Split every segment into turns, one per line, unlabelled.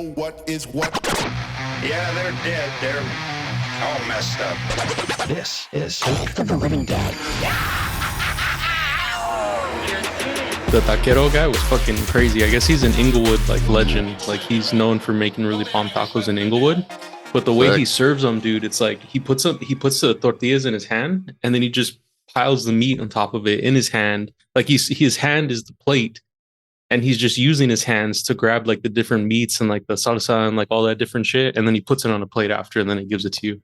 know what is what.
Yeah, they're dead. They're all messed up.
This is Hope of the Living Dead.
The taquero guy was fucking crazy. I guess he's an Inglewood like legend. Like he's known for making really bomb tacos in Inglewood. But the way he serves them, dude, it's like he puts the tortillas in his hand and then he just piles the meat on top of it in his hand. Like his hand is the plate and he's just using his hands to grab like the different meats and like the salsa and like all that different shit. And then he puts it on a plate after and then he gives it to you.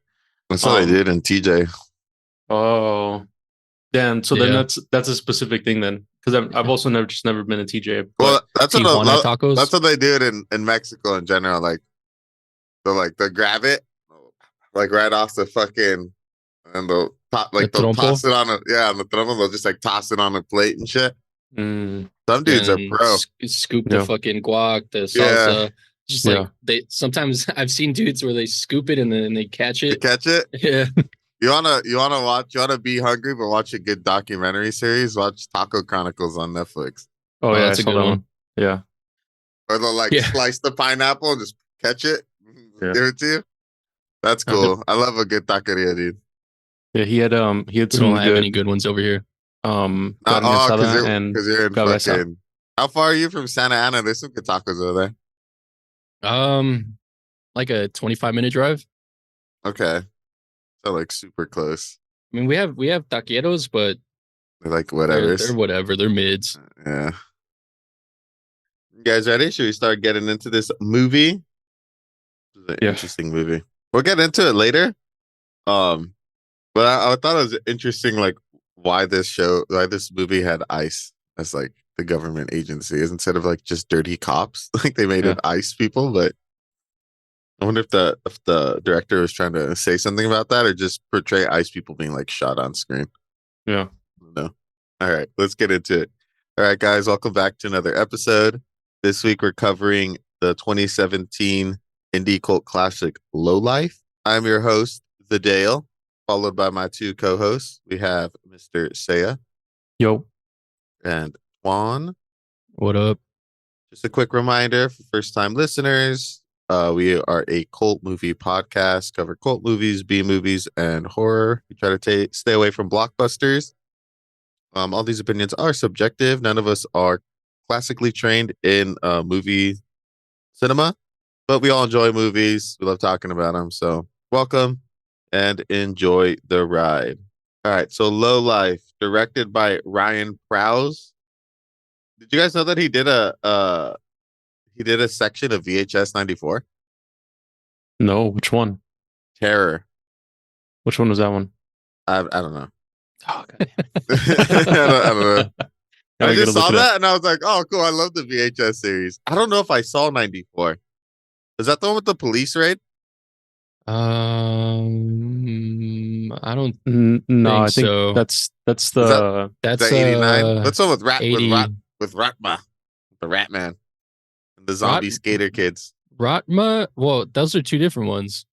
That's what I did in TJ.
Oh, damn. So then that's a specific thing then. Because I've also never been a TJ.
Well, that's
tacos.
That's what they do in Mexico in general. Like, they grab it, like right off the fucking, and they'll toss it on on the trompo. They'll just like toss it on a plate and shit.
Mm.
Some dudes are pro.
Scoop the fucking guac, the salsa. Just like they sometimes I've seen dudes where they scoop it and then they catch it. Yeah.
You wanna be hungry but watch a good documentary series? Watch Taco Chronicles on Netflix.
Oh yeah, that's a good one. Yeah.
Or they'll slice the pineapple and just catch it, give it to you. That's cool. I love a good taqueria, dude.
Yeah, he had some
don't have any good ones over here.
Because you're in fucking. How far are you from Santa Ana? There's some good tacos over
there. Like a 25-minute drive.
Okay. So like super close.
I mean, we have taqueros, but
they're like whatever.
They're whatever. They're mids.
Yeah. You guys ready? Should we start getting into this movie? This is an interesting movie. We'll get into it later. But I thought it was interesting, like why this movie had ICE as like the government agency instead of like just dirty cops. Like they made it ICE people, but I wonder if the director was trying to say something about that or just portray ICE people being like shot on screen.
Yeah.
No. All right, let's get into it. All right, guys, welcome back to another episode. This week we're covering the 2017 indie cult classic Lowlife. I'm your host, The Dale, followed by my two co-hosts. We have Mr. Saya.
Yo.
And Twan.
What up?
Just a quick reminder for first-time listeners. We are a cult movie podcast, cover cult movies, B movies, and horror. We try to stay away from blockbusters. All these opinions are subjective. None of us are classically trained in movie cinema, but we all enjoy movies. We love talking about them. So welcome and enjoy the ride. All right. So Lowlife, directed by Ryan Prowse. Did you guys know that he did a section of VHS 94?
No, which one?
Terror.
Which one was that one?
I don't know.
Oh, God.
I don't know. I just saw that and I was like, oh, cool. I love the VHS series. I don't know if I saw 94. Is that the one with the police raid?
I don't
no, I think
so.
That's
that's
89. That's the one with Ratma, the Rat Man. The zombie skater kids.
Ratma? Well, those are two different ones.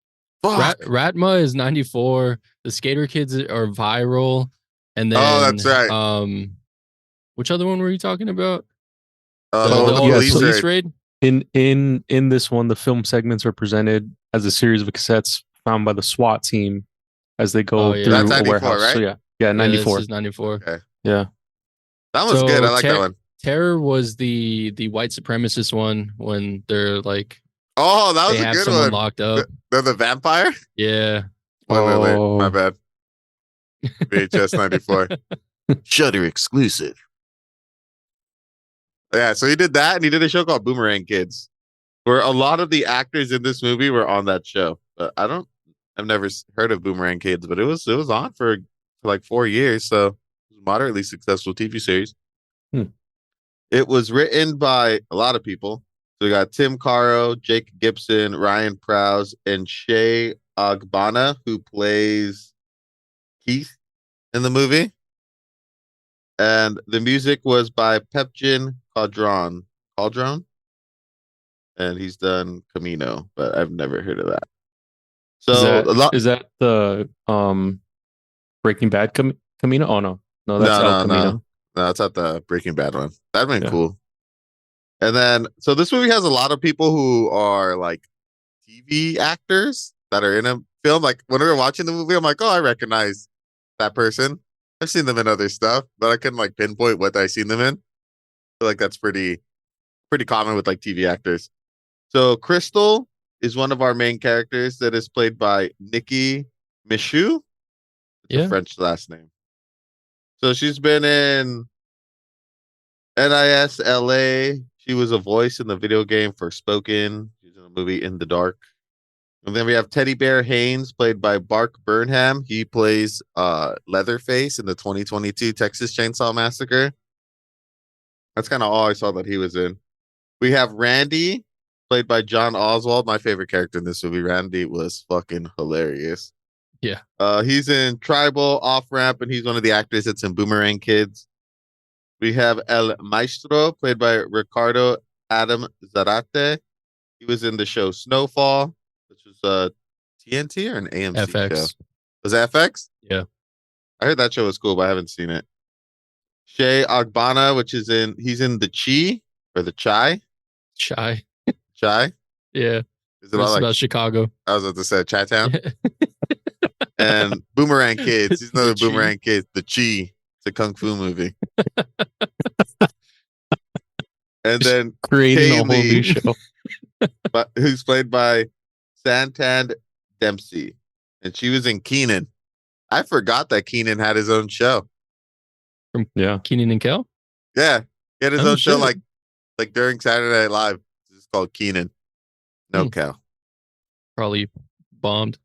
Ratma is 94. The skater kids are viral. And then
that's right.
Which other one were you talking about?
The
police raid?
In this one, the film segments are presented as a series of cassettes found by the SWAT team as they go through
That's 94,
a warehouse.
right?
So 94.
This is 94.
Okay.
Yeah.
That was good. I like that one.
Terror was the white supremacist one when they're like,
oh, that was
they
a
have
good
someone
one.
Locked up.
They're the vampire?
Yeah.
Wait, my bad. VHS 94. Shudder exclusive. Yeah, so he did that, and he did a show called Boomerang Kids, where a lot of the actors in this movie were on that show. But I've never heard of Boomerang Kids, but it was on for like 4 years, so it was a moderately successful TV series. It was written by a lot of people. So we got Tim Caro, Jake Gibson, Ryan Prowse, and Shay Ogbonna, who plays Keith in the movie. And the music was by Pepjin Caldron. And he's done Camino, but I've never heard of that. So
is that the Breaking Bad Camino? Oh no, that's El Camino.
No, it's not the Breaking Bad one. That'd been cool. And then, so this movie has a lot of people who are like TV actors that are in a film. Like when we were watching the movie, I'm like, oh, I recognize that person. I've seen them in other stuff, but I couldn't like pinpoint what I seen them in. I feel like that's pretty common with like TV actors. So Crystal is one of our main characters that is played by Nikki Michoud. It's a
Yeah.
French last name. So she's been in NIS LA. She was a voice in the video game for Spoken. She's in a movie In the Dark. And then we have Teddy Bear Haynes, played by Bark Burnham. He plays Leatherface in the 2022 Texas Chainsaw Massacre. That's kind of all I saw that he was in. We have Randy, played by John Oswald. My favorite character in this movie. Randy was fucking hilarious.
Yeah.
He's in Tribal, Off Ramp, and he's one of the actors that's in Boomerang Kids. We have El Maestro, played by Ricardo Adam Zarate. He was in the show Snowfall, which was a TNT or an AMC
FX.
show. Was it FX?
Yeah.
I heard that show was cool, but I haven't seen it. Shay Agbana, he's in the Chi or the Chai.
Shy.
Chai?
Yeah.
Is it all like
about Chicago?
I was about to say Chi-Town? And Boomerang Kids. He's another
The Chi.
Boomerang Kids. The Chi. It's a kung fu movie. And then
Creating a whole
Kaylee,
new show.
who's played by Santan Dempsey. And she was in Keenan. I forgot that Keenan had his own show.
From
Yeah.
Keenan and Kel?
Yeah. He had his
Oh,
own show
shit.
like during Saturday Night Live. It's called Keenan. No
Hmm.
cow.
Probably bombed.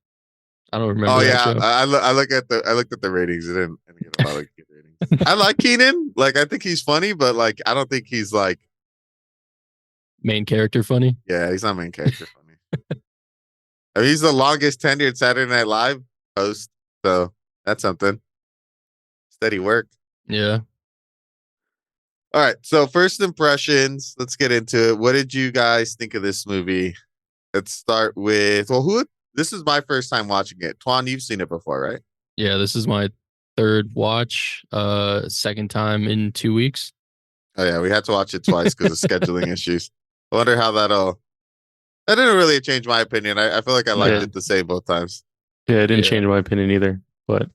I don't remember.
Oh
that
yeah,
show.
I looked at the ratings. I didn't get a lot of good ratings. I like Keenan. Like I think he's funny, but like I don't think he's like
Main character funny.
yeah, he's not main character funny. I mean, he's the longest tenured Saturday Night Live host, so that's something. Steady work.
Yeah.
All right, so first impressions. Let's get into it. What did you guys think of this movie? Let's start with this is my first time watching it. Twan, you've seen it before, right?
Yeah. This is my third watch. Second time in 2 weeks.
Oh yeah, we had to watch it twice because of scheduling issues. I wonder how that didn't really change my opinion. I feel like I liked
Yeah.
it the same both times.
Yeah, it didn't
Yeah.
change my opinion either, but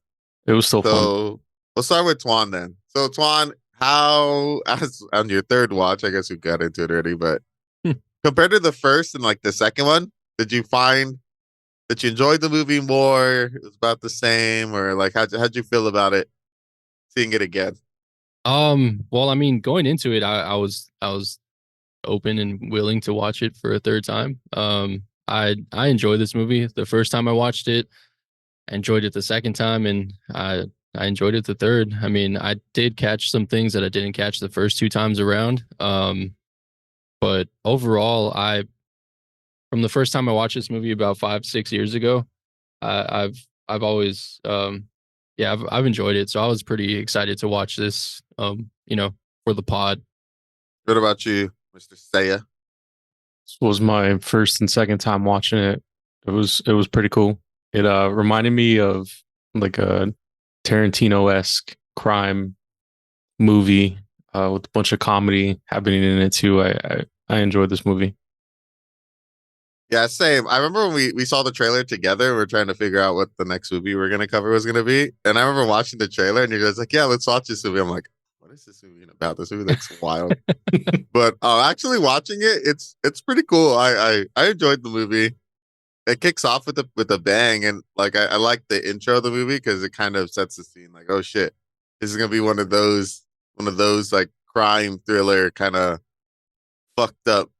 it was still fun.
So we'll start with Twan then. So Twan, how as on your third watch, I guess we got into it already, but compared to the first and like the second one, did you find that you enjoyed the movie more? It was about the same, or like how'd you feel about it seeing it again?
Well, I mean, going into it, I was open and willing to watch it for a third time. I enjoyed this movie the first time I watched it. I enjoyed it the second time, and I enjoyed it the third. I mean, I did catch some things that I didn't catch the first two times around. But overall, from the first time I watched this movie about 5-6 years ago, I've always I've enjoyed it. So I was pretty excited to watch this for the pod.
What about you, Mr. Saya?
This was my first and second time watching it. It was pretty cool. It reminded me of like a Tarantino-esque crime movie with a bunch of comedy happening in it too. I enjoyed this movie.
Yeah, same. I remember when we saw the trailer together. We were trying to figure out what the next movie we are gonna cover was gonna be, and I remember watching the trailer, and you guys like, "Yeah, let's watch this movie." I'm like, "What is this movie about? This movie looks wild." But actually watching it, it's pretty cool. I enjoyed the movie. It kicks off with a bang, and like I like the intro of the movie because it kind of sets the scene. Like, oh shit, this is gonna be one of those like crime thriller kind of fucked up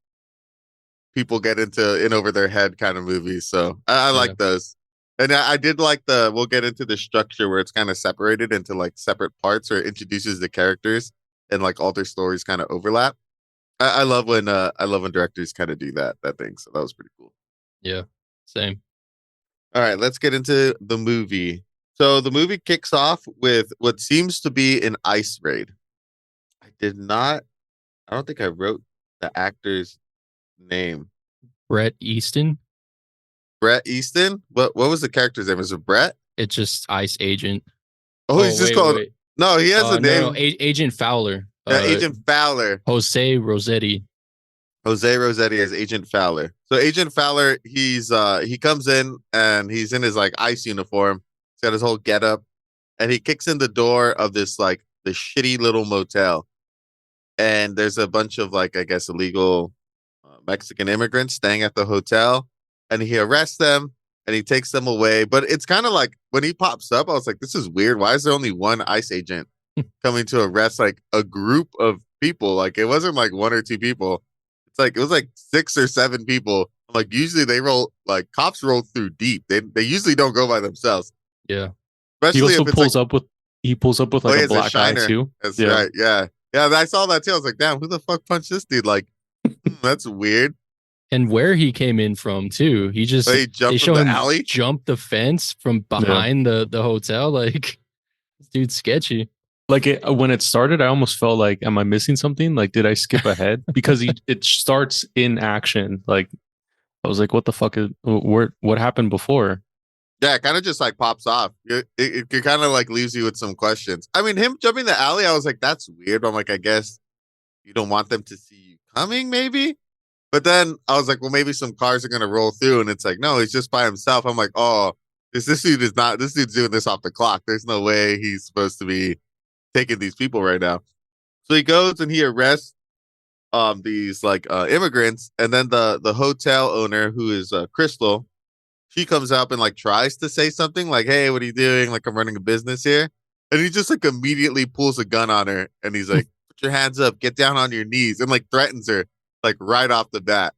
people get in over their head kind of movies. So I like those. And I did like we'll get into the structure where it's kind of separated into like separate parts or introduces the characters and like all their stories kind of overlap. I love when directors kind of do that thing. So that was pretty cool.
Yeah, same.
All right, let's get into the movie. So the movie kicks off with what seems to be an ice raid. I don't think I wrote the actor's name.
Brett Easton.
Brett Easton? What was the character's name? Is it Brett?
It's just Ice Agent.
Oh, he's just called.
Wait.
No, he has a name.
No, Agent Fowler.
Agent Fowler.
Jose Rossetti.
Jose Rossetti as Agent Fowler. So Agent Fowler, he comes in and he's in his like ice uniform. He's got his whole getup, and he kicks in the door of this like the shitty little motel. And there's a bunch of like I guess illegal Mexican immigrants staying at the hotel, and he arrests them and he takes them away. But it's kind of like when he pops up, I was like, this is weird. Why is there only one ICE agent coming to arrest like a group of people? Like it wasn't like one or two people. It's like it was like 6 or 7 people. I'm like usually they roll like cops roll through deep. They usually don't go by themselves.
Yeah.
He
Especially
also
if it's like
pulls up with
oh,
like
he
a
has a
black eye
shiner.
too.
That's
Yeah.
right. Yeah. Yeah. I saw that too. I was like, damn, who the fuck punched this dude? Like, that's weird.
And where he came in from too, he just
So he jumped
they
from
show
the
him
alley.
jump the fence from behind the hotel. Like this dude's sketchy.
Like when it started, I almost felt like, am I missing something? Like, did I skip ahead? Because it starts in action. Like, I was like, what the fuck is what happened before?
Yeah, it kind of just like pops off. It kind of like leaves you with some questions. I mean, him jumping the alley, I was like, that's weird. I'm like, I guess you don't want them to see you coming, maybe. But then I was like, well, maybe some cars are gonna roll through, and it's like, no, he's just by himself. I'm like, oh, this dude is not. This dude's doing this off the clock. There's no way he's supposed to be taking these people right now. So he goes and he arrests these like immigrants, and then the hotel owner who is Crystal, she comes up and like tries to say something like, hey, what are you doing? Like I'm running a business here. And he just like immediately pulls a gun on her and he's like, put your hands up, get down on your knees, and like threatens her like right off the bat.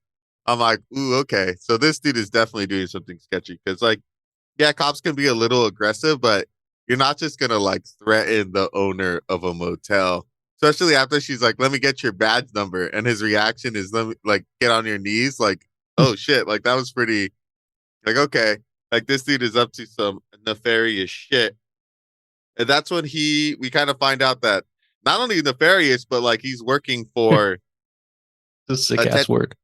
I'm like, ooh, okay. So this dude is definitely doing something sketchy because like, yeah, cops can be a little aggressive, but you're not just gonna like threaten the owner of a motel. Especially after she's like, let me get your badge number. And his reaction is let me like get on your knees, like, oh shit. Like that was pretty like, okay, like this dude is up to some nefarious shit. And that's when we kind of find out that not only nefarious, but like he's working for
This is a
a
sick ass word.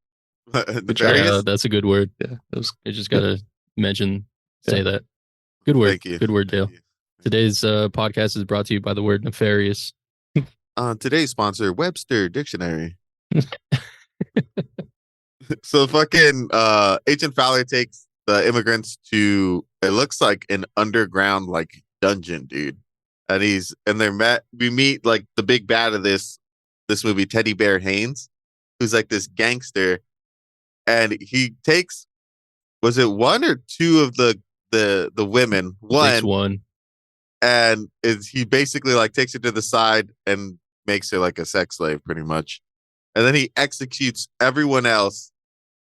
nefarious.
That's a good word.
Yeah, that was
I just gotta say
Yeah.
that. Good word.
Thank you.
Good word, Dale.
Thank you.
Today's podcast is brought to you by the word nefarious.
Today's sponsor, Webster Dictionary. So fucking Agent Fowler takes the immigrants to it looks like an underground like dungeon, dude. And we meet like the big bad of this movie, Teddy Bear Haynes, who's like this gangster, and he takes was it one or two of the women?
Takes
One,
one.
and he basically like takes her to the side and makes her like a sex slave pretty much. And then he executes everyone else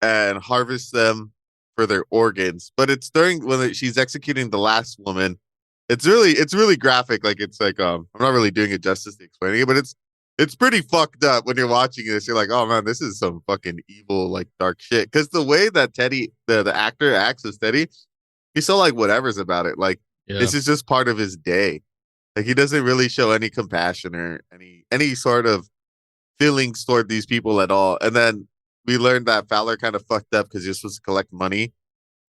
and harvests them for their organs. But it's during when she's executing the last woman. It's really graphic. Like it's like I'm not really doing it justice to explaining it, but it's pretty fucked up when you're watching this. You're like, oh man, this is some fucking evil, like dark shit. Because the way that Teddy, the actor acts as Teddy, he's so like whatever's about it. Like
Yeah.
this is just part of his day. Like he doesn't really show any compassion or any sort of feelings toward these people at all. And then we learned that Fowler kind of fucked up because he was supposed to collect money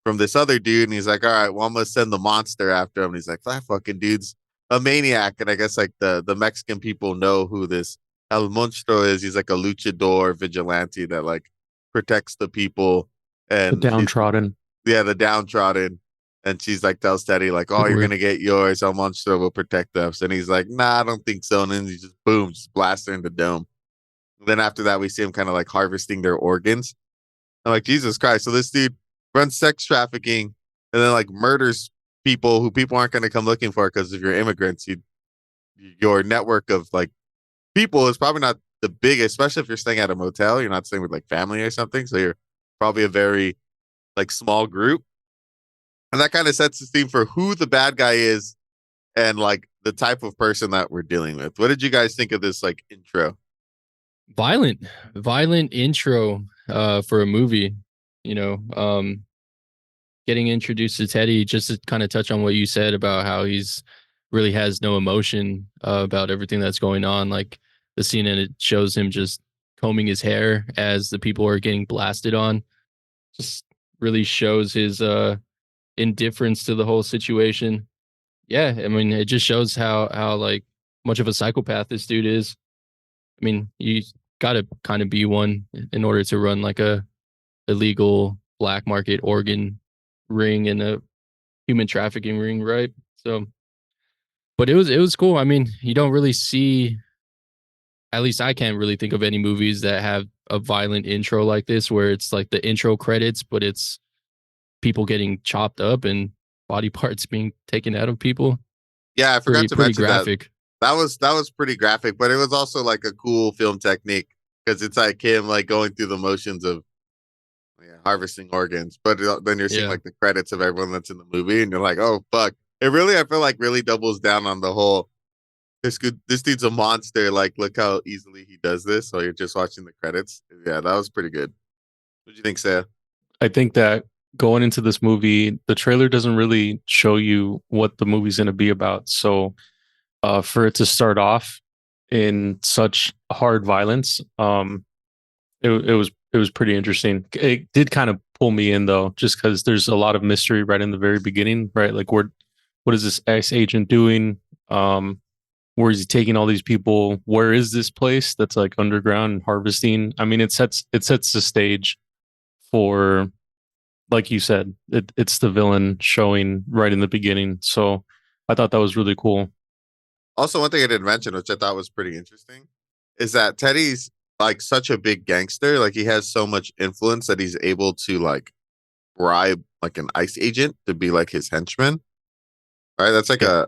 from this other dude, and he's like, all right, well, I'm gonna send the monster after him. And he's like, that fucking dude's a maniac. And I guess like the Mexican people know who this El Monstro is. He's like a luchador vigilante that like protects the people
the
and
downtrodden.
the downtrodden. And she's like tells Teddy, like, oh, you're
Weird.
gonna get yours. El Monstro will protect us. And he's like, nah, I don't think so. And then he just boom, just blasts her in the dome. And then after that, we see him kind of like harvesting their organs. I'm like, Jesus Christ. So this dude runs sex trafficking and then like murders people who people aren't going to come looking for because if you're immigrants, your network of like people is probably not the biggest, especially if you're staying at a motel. You're not staying with like family or something. So you're probably a very like small group. And that kind of sets the theme for who the bad guy is and like the type of person that we're dealing with. What did you guys think of this like intro?
Violent intro for a movie. You know, getting introduced to Teddy, just to kind of touch on what you said about how he's really has no emotion about everything that's going on. Like the scene and it shows him just combing his hair as the people are getting blasted on. Just really shows his indifference to the whole situation. Yeah, I mean, it just shows how like much of a psychopath this dude is. I mean, got to kind of be one in order to run like a illegal black market organ ring and a human trafficking ring, right? So, but it was cool. I mean, you don't really see, at least I can't really think of any movies that have a violent intro like this, where it's like the intro credits, but it's people getting chopped up and body parts being taken out of people.
Yeah, I forgot to
Pretty
mention
graphic.
that was pretty graphic, but it was also like a cool film technique because it's like him like going through the motions of harvesting organs, but then you're seeing
Yeah.
like the credits of everyone that's in the movie, and you're like, oh fuck! It really, I feel like, really doubles down on the whole. This dude's a monster. Like, look how easily he does this. So you're just watching the credits. Yeah, that was pretty good. What do you think, Sam?
I think that going into this movie, the trailer doesn't really show you what the movie's going to be about. So for it to start off in such hard violence, it was pretty interesting. It did kind of pull me in though, just because there's a lot of mystery right in the very beginning, right? Like, what is this ICE agent doing? Where is he taking all these people? Where is this place that's like underground and harvesting? I mean, it sets the stage for, like you said, it's the villain showing right in the beginning. So I thought that was really cool.
Also, one thing I didn't mention, which I thought was pretty interesting, is that Teddy's like such a big gangster. Like he has so much influence that he's able to like bribe like an ICE agent to be like his henchman. Right? That's like
Yeah.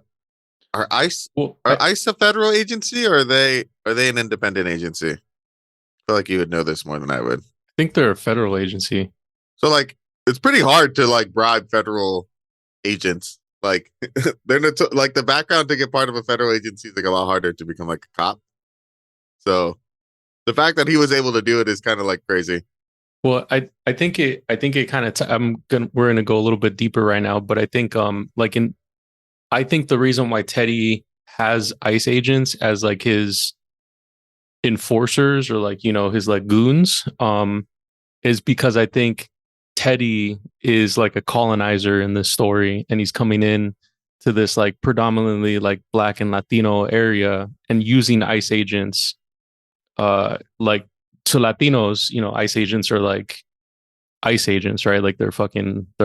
are ICE
Well,
are
I
ICE a federal agency or are they an independent agency? I feel like you would know this more than I would.
think they're a federal agency.
So like it's pretty hard to like bribe federal agents. Like they're like the background to get part of a federal agency is like a lot harder to become like a cop. So the fact that he was able to do it is kind of like crazy.
Well, I think it kind of we're gonna go a little bit deeper right now, but I think I think the reason why Teddy has ICE agents as like his enforcers or like, his like goons, is because I think Teddy is like a colonizer in this story, and he's coming in to this like predominantly like Black and Latino area and using ICE agents. Like, to Latinos, ICE agents are like ICE agents, right? Like they're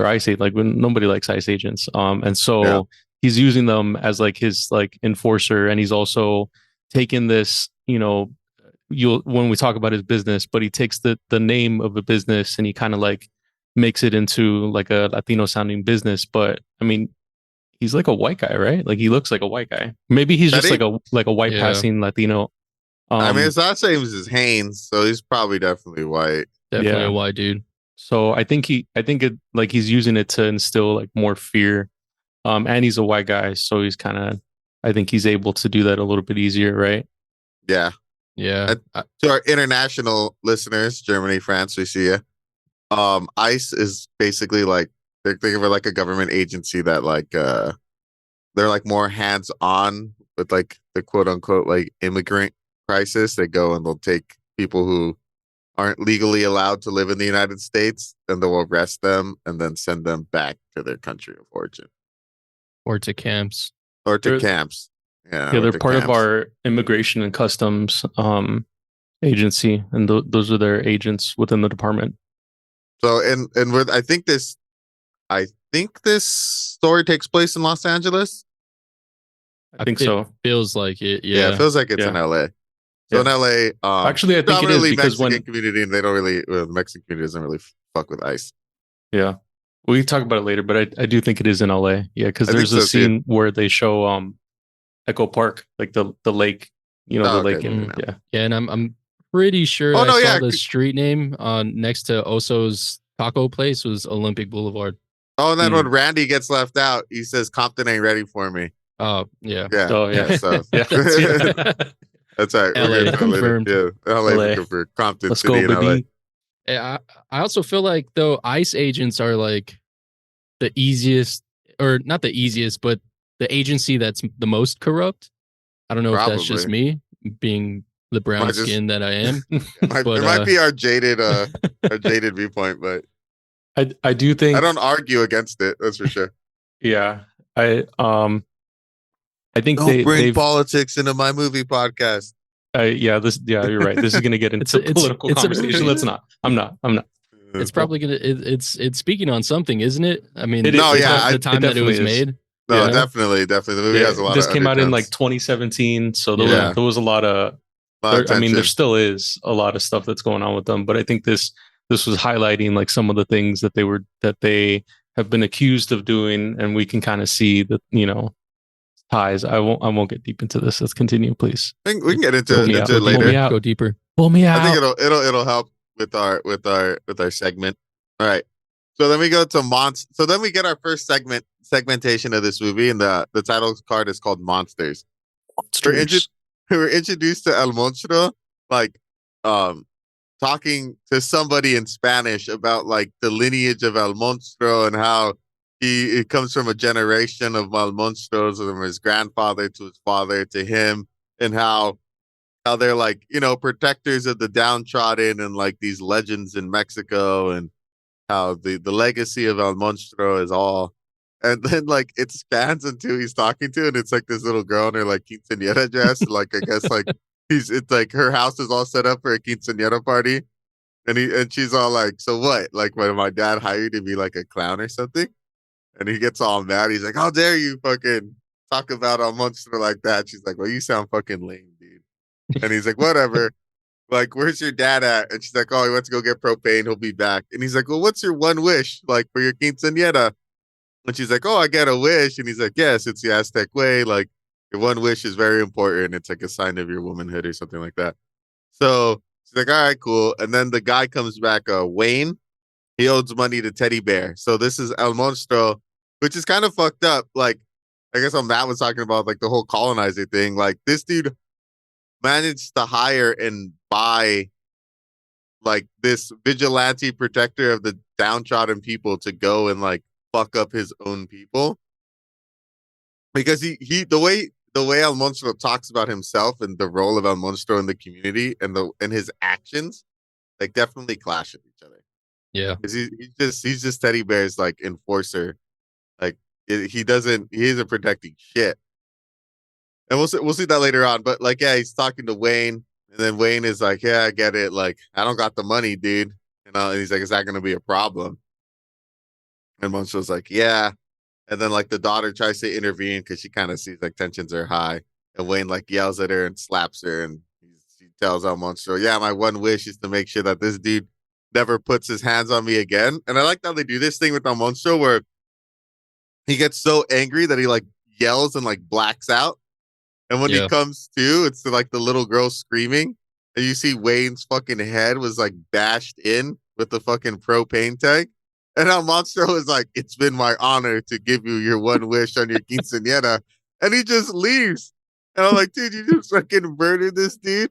ICE like when nobody likes ICE agents. And so
Yeah.
he's using them as like his like enforcer, and he's also taken this, you'll when we talk about his business, but he takes the name of a business and he kind of like makes it into like a Latino sounding business. But I mean, he's like a white guy, right? Like he looks like a white guy. Maybe he's just
Teddy?
like a white
Yeah.
passing Latino.
I mean, his last name is Haynes, so he's probably definitely white.
Definitely
Yeah.
a white dude.
So I think it like he's using it to instill like more fear. And he's a white guy, so he's kind of, I think he's able to do that a little bit easier, right?
Yeah.
Yeah.
To our international listeners, Germany, France, we see you. ICE is basically like think of it like a government agency that like they're like more hands on with like the quote unquote like immigrant crisis. They go and they'll take people who aren't legally allowed to live in the United States, and they'll arrest them and then send them back to their country of origin
Or to camps.
or to
They're-
camps. Yeah,
Yeah,
or
they're
to
part of
camps.
our immigration and customs agency, and those are their agents within the department.
So and with I think this story takes place in Los Angeles.
I think
It
so.
feels like it.
Yeah,
Yeah.
it feels like it's
Yeah.
in LA. So in LA,
Actually, I think it is
predominantly
because
Mexican
when
community, and they don't really the Mexican community doesn't really fuck with ICE.
yeah, we can talk about it later, but I do think it is in LA. Yeah, because
I think
there's a
so, too.
scene where they show Echo Park, like the lake, the
Oh,
lake,
okay,
in,
no.
yeah.
Yeah, and I'm pretty sure
Oh,
I
no,
saw
yeah.
the street name next to Oso's taco place was Olympic Boulevard.
Oh, and then
Hmm.
when Randy gets left out, he says Compton ain't ready for me.
Oh, yeah.
Yeah.
Oh, yeah.
So
Yeah.
that's right.
LA,
We're gonna talk later.
confirmed.
Yeah. LA,
LA.
confirmed. Compton
Let's
City
go,
in LA.
baby.
I also feel like though ICE agents are like the easiest, or not the easiest, but the agency that's the most corrupt. I don't know if that's just me being the brown
Might just-
skin that I am.
It might,
But,
it might be our jaded viewpoint, but
I do think
I don't argue against it. That's for sure.
yeah. I think
Don't bring
they've
politics into my movie podcast.
You're right. This is gonna get into political conversation. Let's not. I'm not.
It's probably gonna. It's speaking on something, isn't it? I mean,
It
No,
is.
yeah,
the time that it was
definitely is.
made.
No,
Yeah.
definitely. The movie has a lot
This
of
came out in like
undertones.
2017, so
Yeah.
there was a lot of.
A lot of
I mean, there
tension.
still is a lot of stuff that's going on with them, but I think this was highlighting like some of the things that they have been accused of doing, and we can kind of see that ties. I won't get deep into this. Let's continue, please.
I think we can get
Pull me
into
out.
it
Pull me
later.
out.
Go deeper.
Pull me
I think
out.
it'll help with our segment. All right. So then we go to So then we get our first segmentation of this movie, and the title card is called Monsters. We're introduced to El Monstro, like talking to somebody in Spanish about like the lineage of El Monstro and how it comes from a generation of El Monstros, from his grandfather to his father to him, and how they're like, protectors of the downtrodden and like these legends in Mexico, and how the legacy of El Monstro is all. And then like it spans into who he's talking to, and it's like this little girl in her like quinceañera dress, and, like I guess like it's like her house is all set up for a quinceañera party, and she's all like, so what? Like when my dad hired you to be like a clown or something, and he gets all mad. He's like, how dare you fucking talk about El Monstro like that? She's like, well, you sound fucking lame, dude. And he's like, whatever. Like, where's your dad at? And she's like, oh, he went to go get propane. He'll be back. And he's like, well, what's your one wish, like, for your quinceañera? And she's like, oh, I get a wish. And he's like, yes, it's the Aztec way. Like, your one wish is very important. It's like a sign of your womanhood or something like that. So she's like, all right, cool. And then the guy comes back, Wayne. He owes money to Teddy Bear. So this is El Monstro, which is kind of fucked up. Like, I guess what Matt was talking about, like the whole colonizer thing. Like, this dude managed to hire and buy like this vigilante protector of the downtrodden people to go and like fuck up his own people, because he the way El Monstro talks about himself and the role of El Monstro in the community and his actions like definitely clash with each other.
Yeah.
Because he's just Teddy Bear's like enforcer. Like he isn't protecting shit. And we'll see that later on. But like, yeah, he's talking to Wayne, and then Wayne is like, yeah, I get it. Like, I don't got the money, dude. And he's like, is that gonna be a problem? And Monstro's like, yeah. And then like the daughter tries to intervene because she kind of sees like tensions are high. And Wayne like yells at her and slaps her, and she tells El Monstro, yeah, my one wish is to make sure that this dude never puts his hands on me again. And I like how they do this thing with El Monstro where he gets so angry that he like yells and like blacks out. And when he comes to, it's like the little girl screaming. And you see Wayne's fucking head was like bashed in with the fucking propane tank. And El Monstro is like, it's been my honor to give you your one wish on your quinceañera. And he just leaves. And I'm like, dude, you just fucking murdered this dude.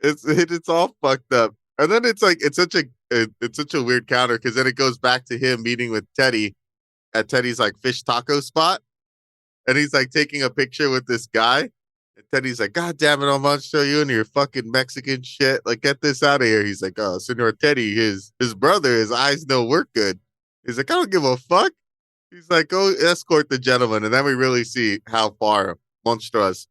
It's all fucked up. And then it's like, it's such a weird counter, because then it goes back to him meeting with Teddy at Teddy's like fish taco spot. And he's like taking a picture with this guy. And Teddy's like, God damn it, I'm gonna show you and your fucking Mexican shit. Like, get this out of here. He's like, oh, Senor Teddy, his brother, his eyes don't work good. He's like, I don't give a fuck. He's like, go escort the gentleman. And then we really see how far Monstro has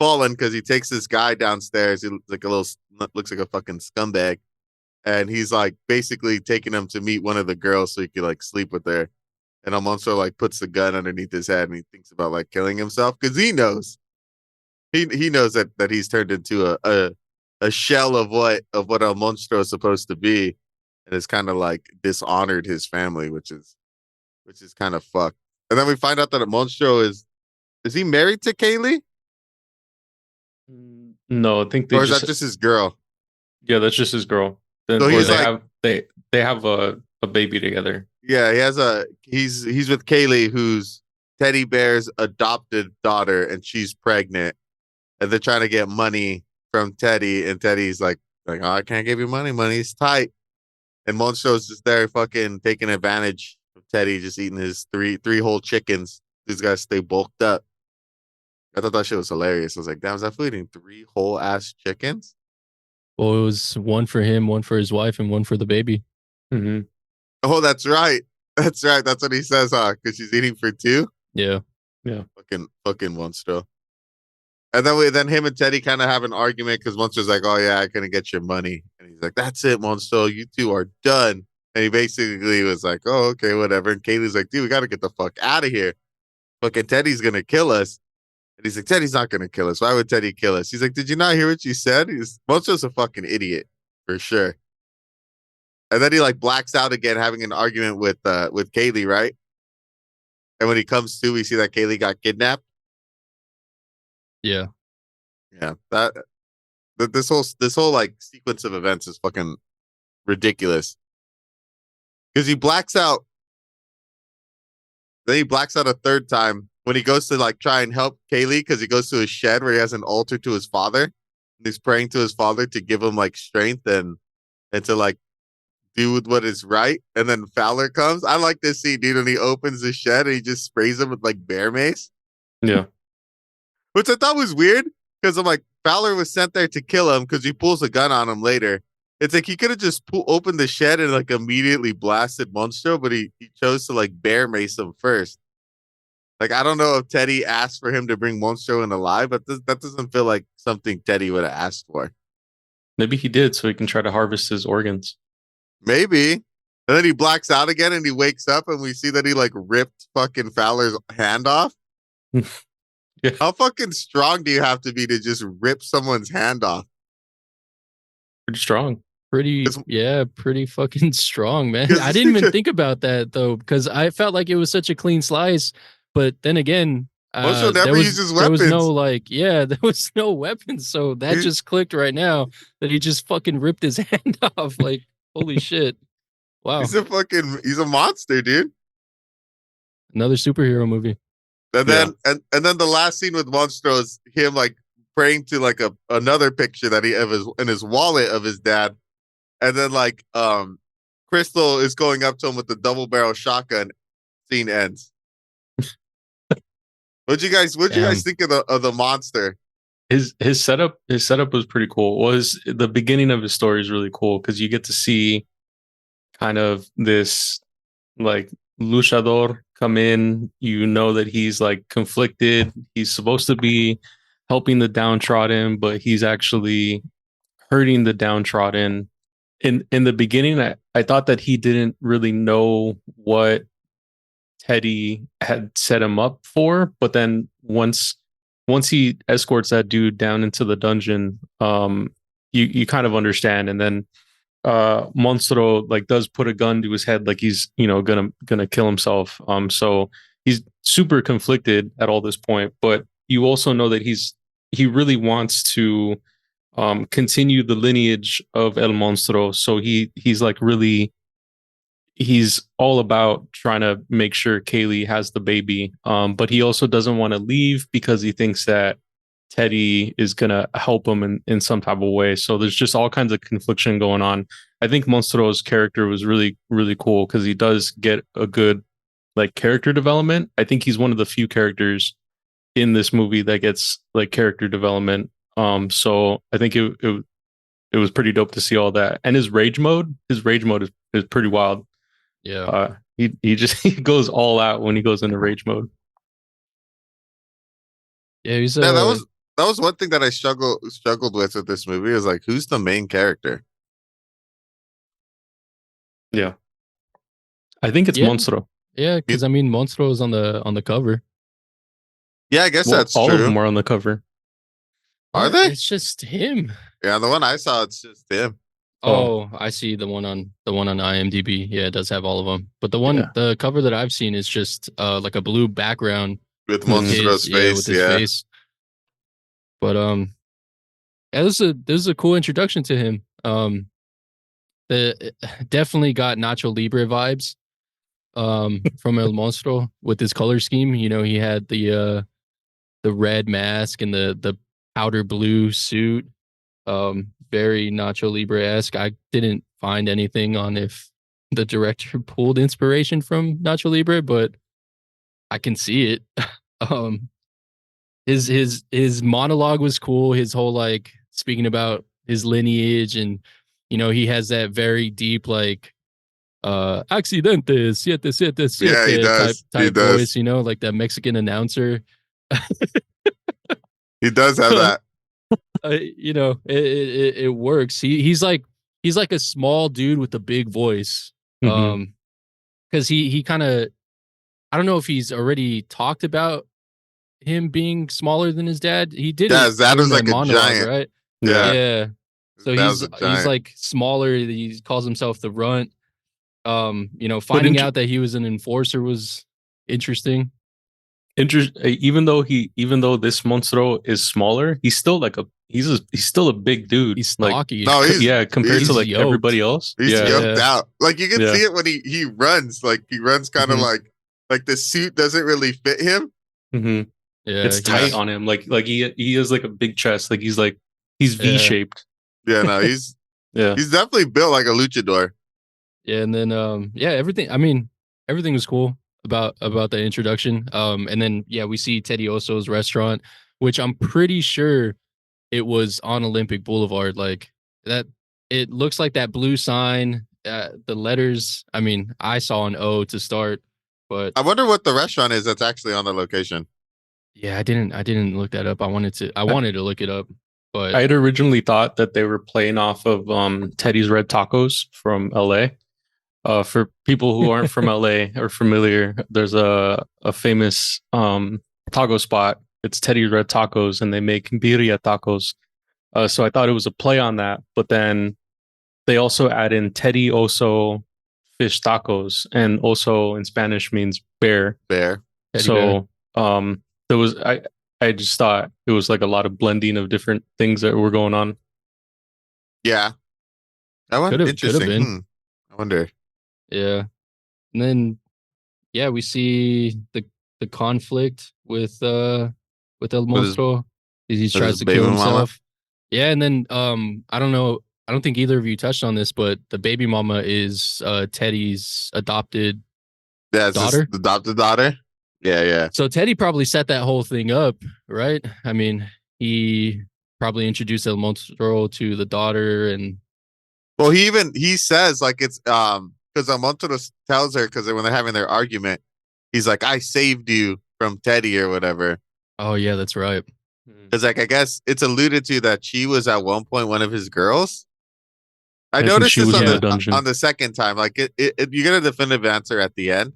fallen, because he takes this guy downstairs. He looks like a fucking scumbag. And he's like basically taking him to meet one of the girls so he could like sleep with her. And El Monstro like puts the gun underneath his head, and he thinks about like killing himself, because he knows that he's turned into a shell of what El Monstro is supposed to be, and it's kind of like dishonored his family, which is kind of fucked. And then we find out that El Monstro is he married to Kaylee?
No, I think
or is that just his girl?
Yeah, that's just his girl.
So he's like,
they have a baby together.
Yeah, he's with Kaylee, who's Teddy Bear's adopted daughter, and she's pregnant. And they're trying to get money from Teddy, and Teddy's like, oh, I can't give you money. Money's tight. And Monstro's just there fucking taking advantage of Teddy, just eating his three whole chickens. These guys stay bulked up. I thought that shit was hilarious. I was like, damn, is that food eating 3 whole ass chickens?
Well, it was one for him, one for his wife, and one for the baby.
Mm-hmm.
Oh, that's right. That's right. That's what he says, huh? Because she's eating for 2?
Yeah.
Fucking Monstro. And then him and Teddy kind of have an argument because Monstro's like, "Oh yeah, I couldn't get your money," and he's like, "That's it, Monstro, you two are done." And he basically was like, "Oh okay, whatever." And Kaylee's like, "Dude, we gotta get the fuck out of here. Fucking Teddy's gonna kill us." And he's like, "Teddy's not gonna kill us. Why would Teddy kill us?" He's like, "Did you not hear what you said?" Monstro's a fucking idiot for sure. And then he like blacks out again, having an argument with Kaylee, right? And when he comes to, we see that Kaylee got kidnapped.
Yeah.
Yeah, this whole like sequence of events is fucking ridiculous. Because he blacks out. Then he blacks out a third time when he goes to like try and help Kaylee because he goes to his shed where he has an altar to his father. And he's praying to his father to give him like strength and to like do what is right. And then Fowler comes. I like this scene, dude, when he opens the shed and he just sprays him with like bear mace.
Yeah.
Which I thought was weird because I'm like, Fowler was sent there to kill him because he pulls a gun on him later. It's like he could have just opened the shed and like immediately blasted Monstro, but he chose to like bear mace him first. Like, I don't know if Teddy asked for him to bring Monstro in alive, but that doesn't feel like something Teddy would have asked for.
Maybe he did so he can try to harvest his organs.
Maybe. And then he blacks out again and he wakes up and we see that he like ripped fucking Fowler's hand off.
Yeah.
How fucking strong do you have to be to just rip someone's hand off?
Pretty strong.
Pretty fucking strong, man.
'Cause
I didn't even think about that though, because I felt like it was such a clean slice. But then again,
Monstro never uses
there was
weapons.
there was no weapons. So that just clicked right now that he just fucking ripped his hand off. Like, holy shit. Wow.
He's a monster, dude.
Another superhero movie.
And then and then the last scene with Monstro is him like praying to like another picture that he have in his wallet of his dad. And then like Crystal is going up to him with the double barrel shotgun. Scene ends. What'd you guys think of the monster?
His setup was pretty cool. Was the beginning of his story is really cool because you get to see kind of this like luchador come in. You know that he's like conflicted. He's supposed to be helping the downtrodden, but he's actually hurting the downtrodden. In the beginning, I thought that he didn't really know what Teddy had set him up for, but then once he escorts that dude down into the dungeon, you kind of understand. And then Monstro like does put a gun to his head, like he's gonna kill himself. So he's super conflicted at all this point, but you also know that he really wants to continue the lineage of El Monstro. So he's like really. He's all about trying to make sure Kaylee has the baby. But he also doesn't want to leave because he thinks that Teddy is going to help him in some type of way. So there's just all kinds of confliction going on. I think Monstro's character was really, really cool because he does get a good like character development. I think he's one of the few characters in this movie that gets like character development. So I think it was pretty dope to see all that. And his rage mode is pretty wild.
Yeah.
He he goes all out when he goes into rage mode.
Yeah,
that was one thing that I struggled with this movie is like, who's the main character?
Yeah. I think it's Monstro.
Yeah, because I mean Monstro is on the cover.
Yeah, I guess that's
all
true.
Of them are on the cover.
Are they?
It's just him.
Yeah, the one I saw, it's just him.
Oh, I see the one on IMDb. Yeah, it does have all of them. But the cover that I've seen is just like a blue background
with Monstro's face.
With his face. But this is a cool introduction to him. Definitely got Nacho Libre vibes from El Monstro with his color scheme. You know, he had the red mask and the powder blue suit. Very Nacho Libre-esque. I didn't find anything on if the director pulled inspiration from Nacho Libre, but I can see it. His monologue was cool. His whole like speaking about his lineage, and you know, he has that very deep like accidentes, siete, siete, siete type voice, you know, like that Mexican announcer.
He does have that.
It works. He's like a small dude with a big voice.
Mhm.
Because he kind of, I don't know if he's already talked about him being smaller than his dad. He did
Yeah,
it
his dad
during
was
that
like a
monologue,
giant.
right?
Yeah.
Yeah. So
That was
he's
a giant.
like smaller. He calls himself the runt.
But
Finding out that he was an enforcer was interesting.
Even though this Monstro is smaller, he's still like he's still a big dude.
He's
like
stocky.
No, he's
compared to
he's
like
yoked.
everybody else.
He's
Yeah.
yoked out. Like you can
Yeah.
see it when he runs. Like he runs kind of
Mhm.
like the suit doesn't really fit him.
Mhm.
Yeah,
It's tight on him. Like he has like a big chest. Like he's V shaped.
Yeah, no, he's
Yeah.
he's definitely built like a luchador.
Yeah, and then everything. I mean, everything was cool about the introduction. And then we see Teddy Oso's restaurant, which I'm pretty sure it was on Olympic Boulevard. Like that, it looks like that blue sign. The letters. I mean, I saw an O to start, but
I wonder what the restaurant is that's actually on the location.
yeah, I didn't look that up. I wanted to look it up, but
I had originally thought that they were playing off of Teddy's Red Tacos from LA. For people who aren't from LA or familiar, there's a famous taco spot. It's Teddy's Red Tacos, and they make birria tacos. So I thought it was a play on that, but then they also add in Teddy Oso fish tacos, and oso in Spanish means bear.
Bear.
Teddy bear.
So there was I just thought it was like a lot of blending of different things that were going on.
Yeah. That one
Could've
interesting.
been.
I wonder.
Yeah, and then we see the conflict with El
With his-
Monstro. He tries
his
to
baby
kill
mama?
himself. Yeah, and then I don't know. I don't think either of you touched on this, but the baby mama is Teddy's adopted
Yeah, it's
daughter.
his adopted daughter. Yeah.
So Teddy probably set that whole thing up, right? I mean, he probably introduced El Monstro to the daughter, and
Well, he says like it's because Monstro tells her because when they're having their argument, he's like, "I saved you from Teddy" or whatever.
oh yeah, that's right.
Because like I guess it's alluded to that she was at one point one of his girls. I
think
noticed
she
this
was
on
in
the
the dungeon.
on the second time. Like you get a definitive answer at the end,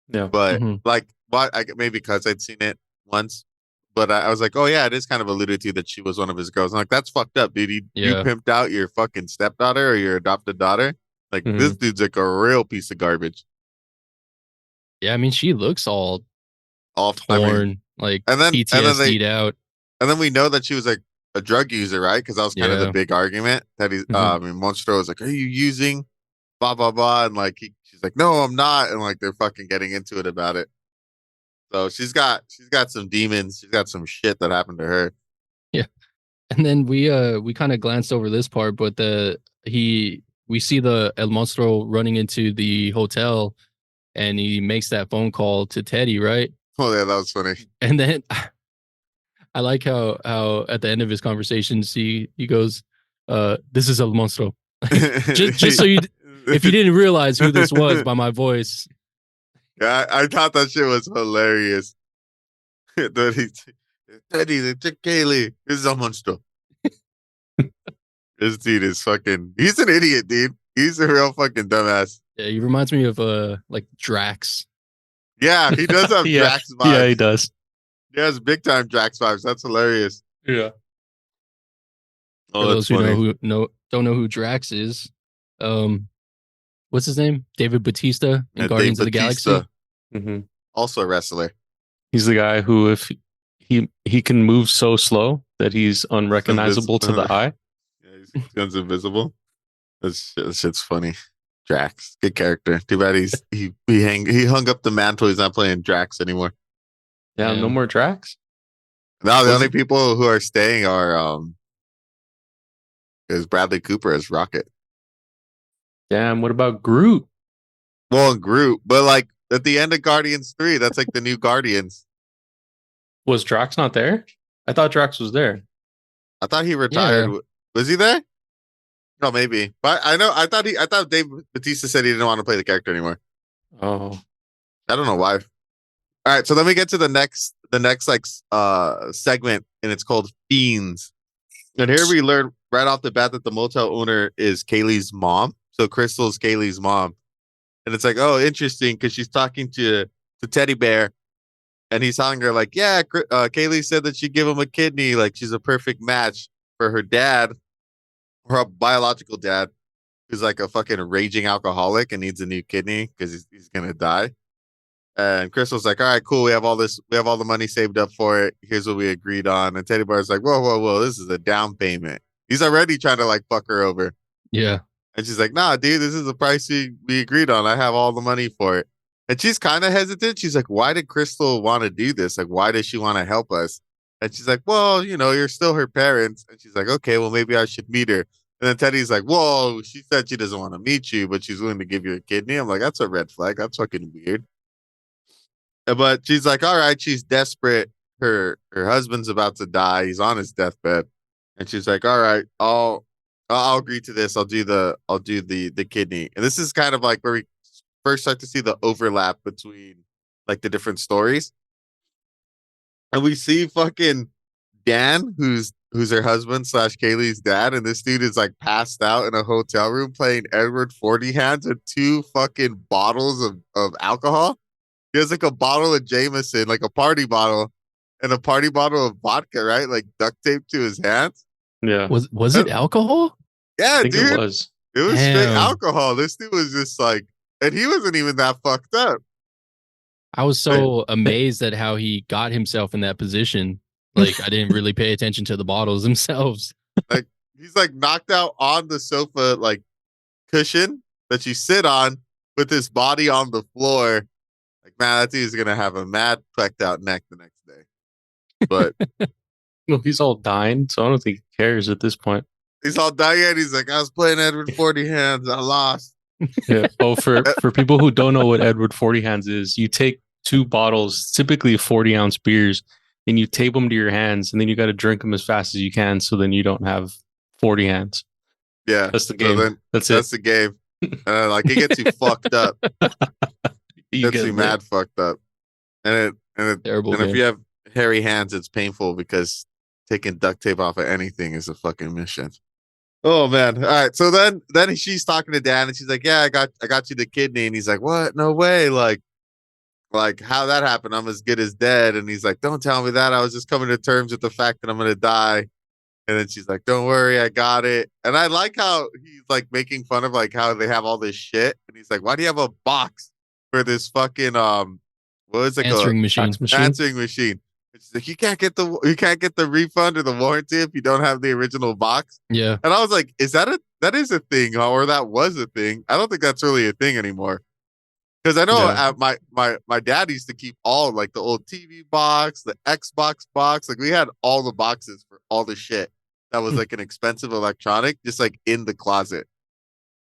Yeah.
but
Mhm.
like what? Maybe because I'd seen it once, but I was like, oh yeah, it is kind of alluded to that she was one of his girls. I'm like, that's fucked up, dude. You
Yeah.
pimped out your fucking stepdaughter or your adopted daughter. Like this dude's like a real piece of garbage.
Yeah, I mean, she looks all
I
torn,
mean,
like
and then
PTSD'd out.
and then we know that she was like a drug user, right? Because that was kind of the
Yeah.
big argument that he's. I mean, Monstro was like, "Are you using?" Blah blah blah, and like she's like, "No, I'm not," and like they're fucking getting into it about it. So she's got some demons. She's got some shit that happened to her.
Yeah. And then we kind of glanced over this part, but we see the El Monstro running into the hotel, and he makes that phone call to Teddy, right?
Oh yeah, that was funny.
And then I like how at the end of his conversations he goes, "This is El Monstro." just so if you didn't realize who this was by my voice.
Yeah, I thought that shit was hilarious. Teddy, they took Kaylee. This is a monster. This dude is fucking. He's an idiot, dude. He's a real fucking dumbass.
Yeah, he reminds me of like Drax.
Yeah, he does have
Yeah.
Drax vibes.
Yeah, he does.
He has big time Drax vibes. That's hilarious.
Yeah.
Oh,
For
that's
those who
funny.
don't know who Drax is, what's his name? David Bautista in
Yeah,
Guardians
Dave
of the
Bautista,
Galaxy.
also a wrestler.
He's the guy who, if he can move so slow that he's unrecognizable to the eye.
Yeah, he becomes invisible. That shit's funny. Drax, good character. Too bad he hung up the mantle. He's not playing Drax anymore.
Yeah,
Yeah.
no more Drax.
Now the
Was
only
it-
people who are staying are is Bradley Cooper as Rocket.
Damn, what about Groot?
Well, and Groot, but like at the end of Guardians 3, that's like the new Guardians.
Was Drax not there? I thought Drax was there.
I thought he retired.
Yeah.
Was he there? No, maybe. But I thought Dave Bautista said he didn't want to play the character anymore.
Oh.
I don't know why. All right, so then we get to the next the next like segment, and it's called Fiends. And here we learn right off the bat that the motel owner is Kaylee's mom. So Crystal's Kaylee's mom. And it's like, oh, interesting, because she's talking to Teddy Bear, and he's telling her like, yeah, Kaylee said that she'd give him a kidney, like she's a perfect match for her dad, her biological dad, who's like a fucking raging alcoholic and needs a new kidney because he's gonna die. And Crystal's like, all right, cool. We have all the money saved up for it. Here's what we agreed on. And Teddy Bear's like, whoa, whoa, whoa, this is a down payment. He's already trying to like fuck her over.
Yeah.
And she's like, nah, dude, this is the price we agreed on. I have all the money for it. And she's kind of hesitant. She's like, why did Crystal want to do this? Like, why does she want to help us? And she's like, well, you're still her parents. And she's like, okay, well, maybe I should meet her. And then Teddy's like, whoa, she said she doesn't want to meet you, but she's willing to give you a kidney. I'm like, that's a red flag. That's fucking weird. But she's like, all right, she's desperate. Her husband's about to die. He's on his deathbed. And she's like, all right, I'll agree to this. I'll do the kidney. And this is kind of like where we first start to see the overlap between like the different stories. And we see fucking Dan, who's her husband / Kaylee's dad, and this dude is like passed out in a hotel room playing Edward 40 hands with 2 fucking bottles of alcohol. He has like a bottle of Jameson, like a party bottle, and a party bottle of vodka, right? Like duct taped to his hands.
Yeah.
Was it alcohol?
Yeah,
I think
dude.
it was.
It was straight
Damn.
alcohol. This dude was just like, and he wasn't even that fucked up.
I was so amazed at how he got himself in that position. Like I didn't really pay attention to the bottles themselves.
Like he's like knocked out on the sofa, like cushion that you sit on with his body on the floor. Like, man, that dude's gonna have a mad twecked out neck the next day. But
Well, he's all dying, so I don't think he cares at this point.
he's all dying. He's like, I was playing Edward 40 hands. I lost.
Yeah. Oh, for people who don't know what Edward 40 hands is, you take 2 bottles, typically 40-ounce beers, and you tape them to your hands, and then you got to drink them as fast as you can, so then you don't have 40 hands.
Yeah,
That's the game.
So
that's
it. The game. Like he gets you fucked up.
You
Gets you mad fucked up. And
Terrible
if
game.
you have hairy hands, it's painful because taking duct tape off of anything is a fucking mission. Oh man. All right. So then she's talking to Dan and she's like, yeah, I got you the kidney. And he's like, what? No way. Like how that happened? I'm as good as dead. And he's like, don't tell me that. I was just coming to terms with the fact that I'm going to die. And then she's like, don't worry, I got it. And I like how he's like making fun of like how they have all this shit. And he's like, why do you have a box for this fucking, what was it called?
Answering machine.
Answering machine. It's like, you can't get the refund or the warranty if you don't have the original box.
Yeah.
And I was like, that is a thing, or that was a thing. I don't think that's really a thing anymore. Because I know my dad used to keep all like the old TV box, the Xbox box. Like we had all the boxes for all the shit that was like an expensive electronic, just like in the closet.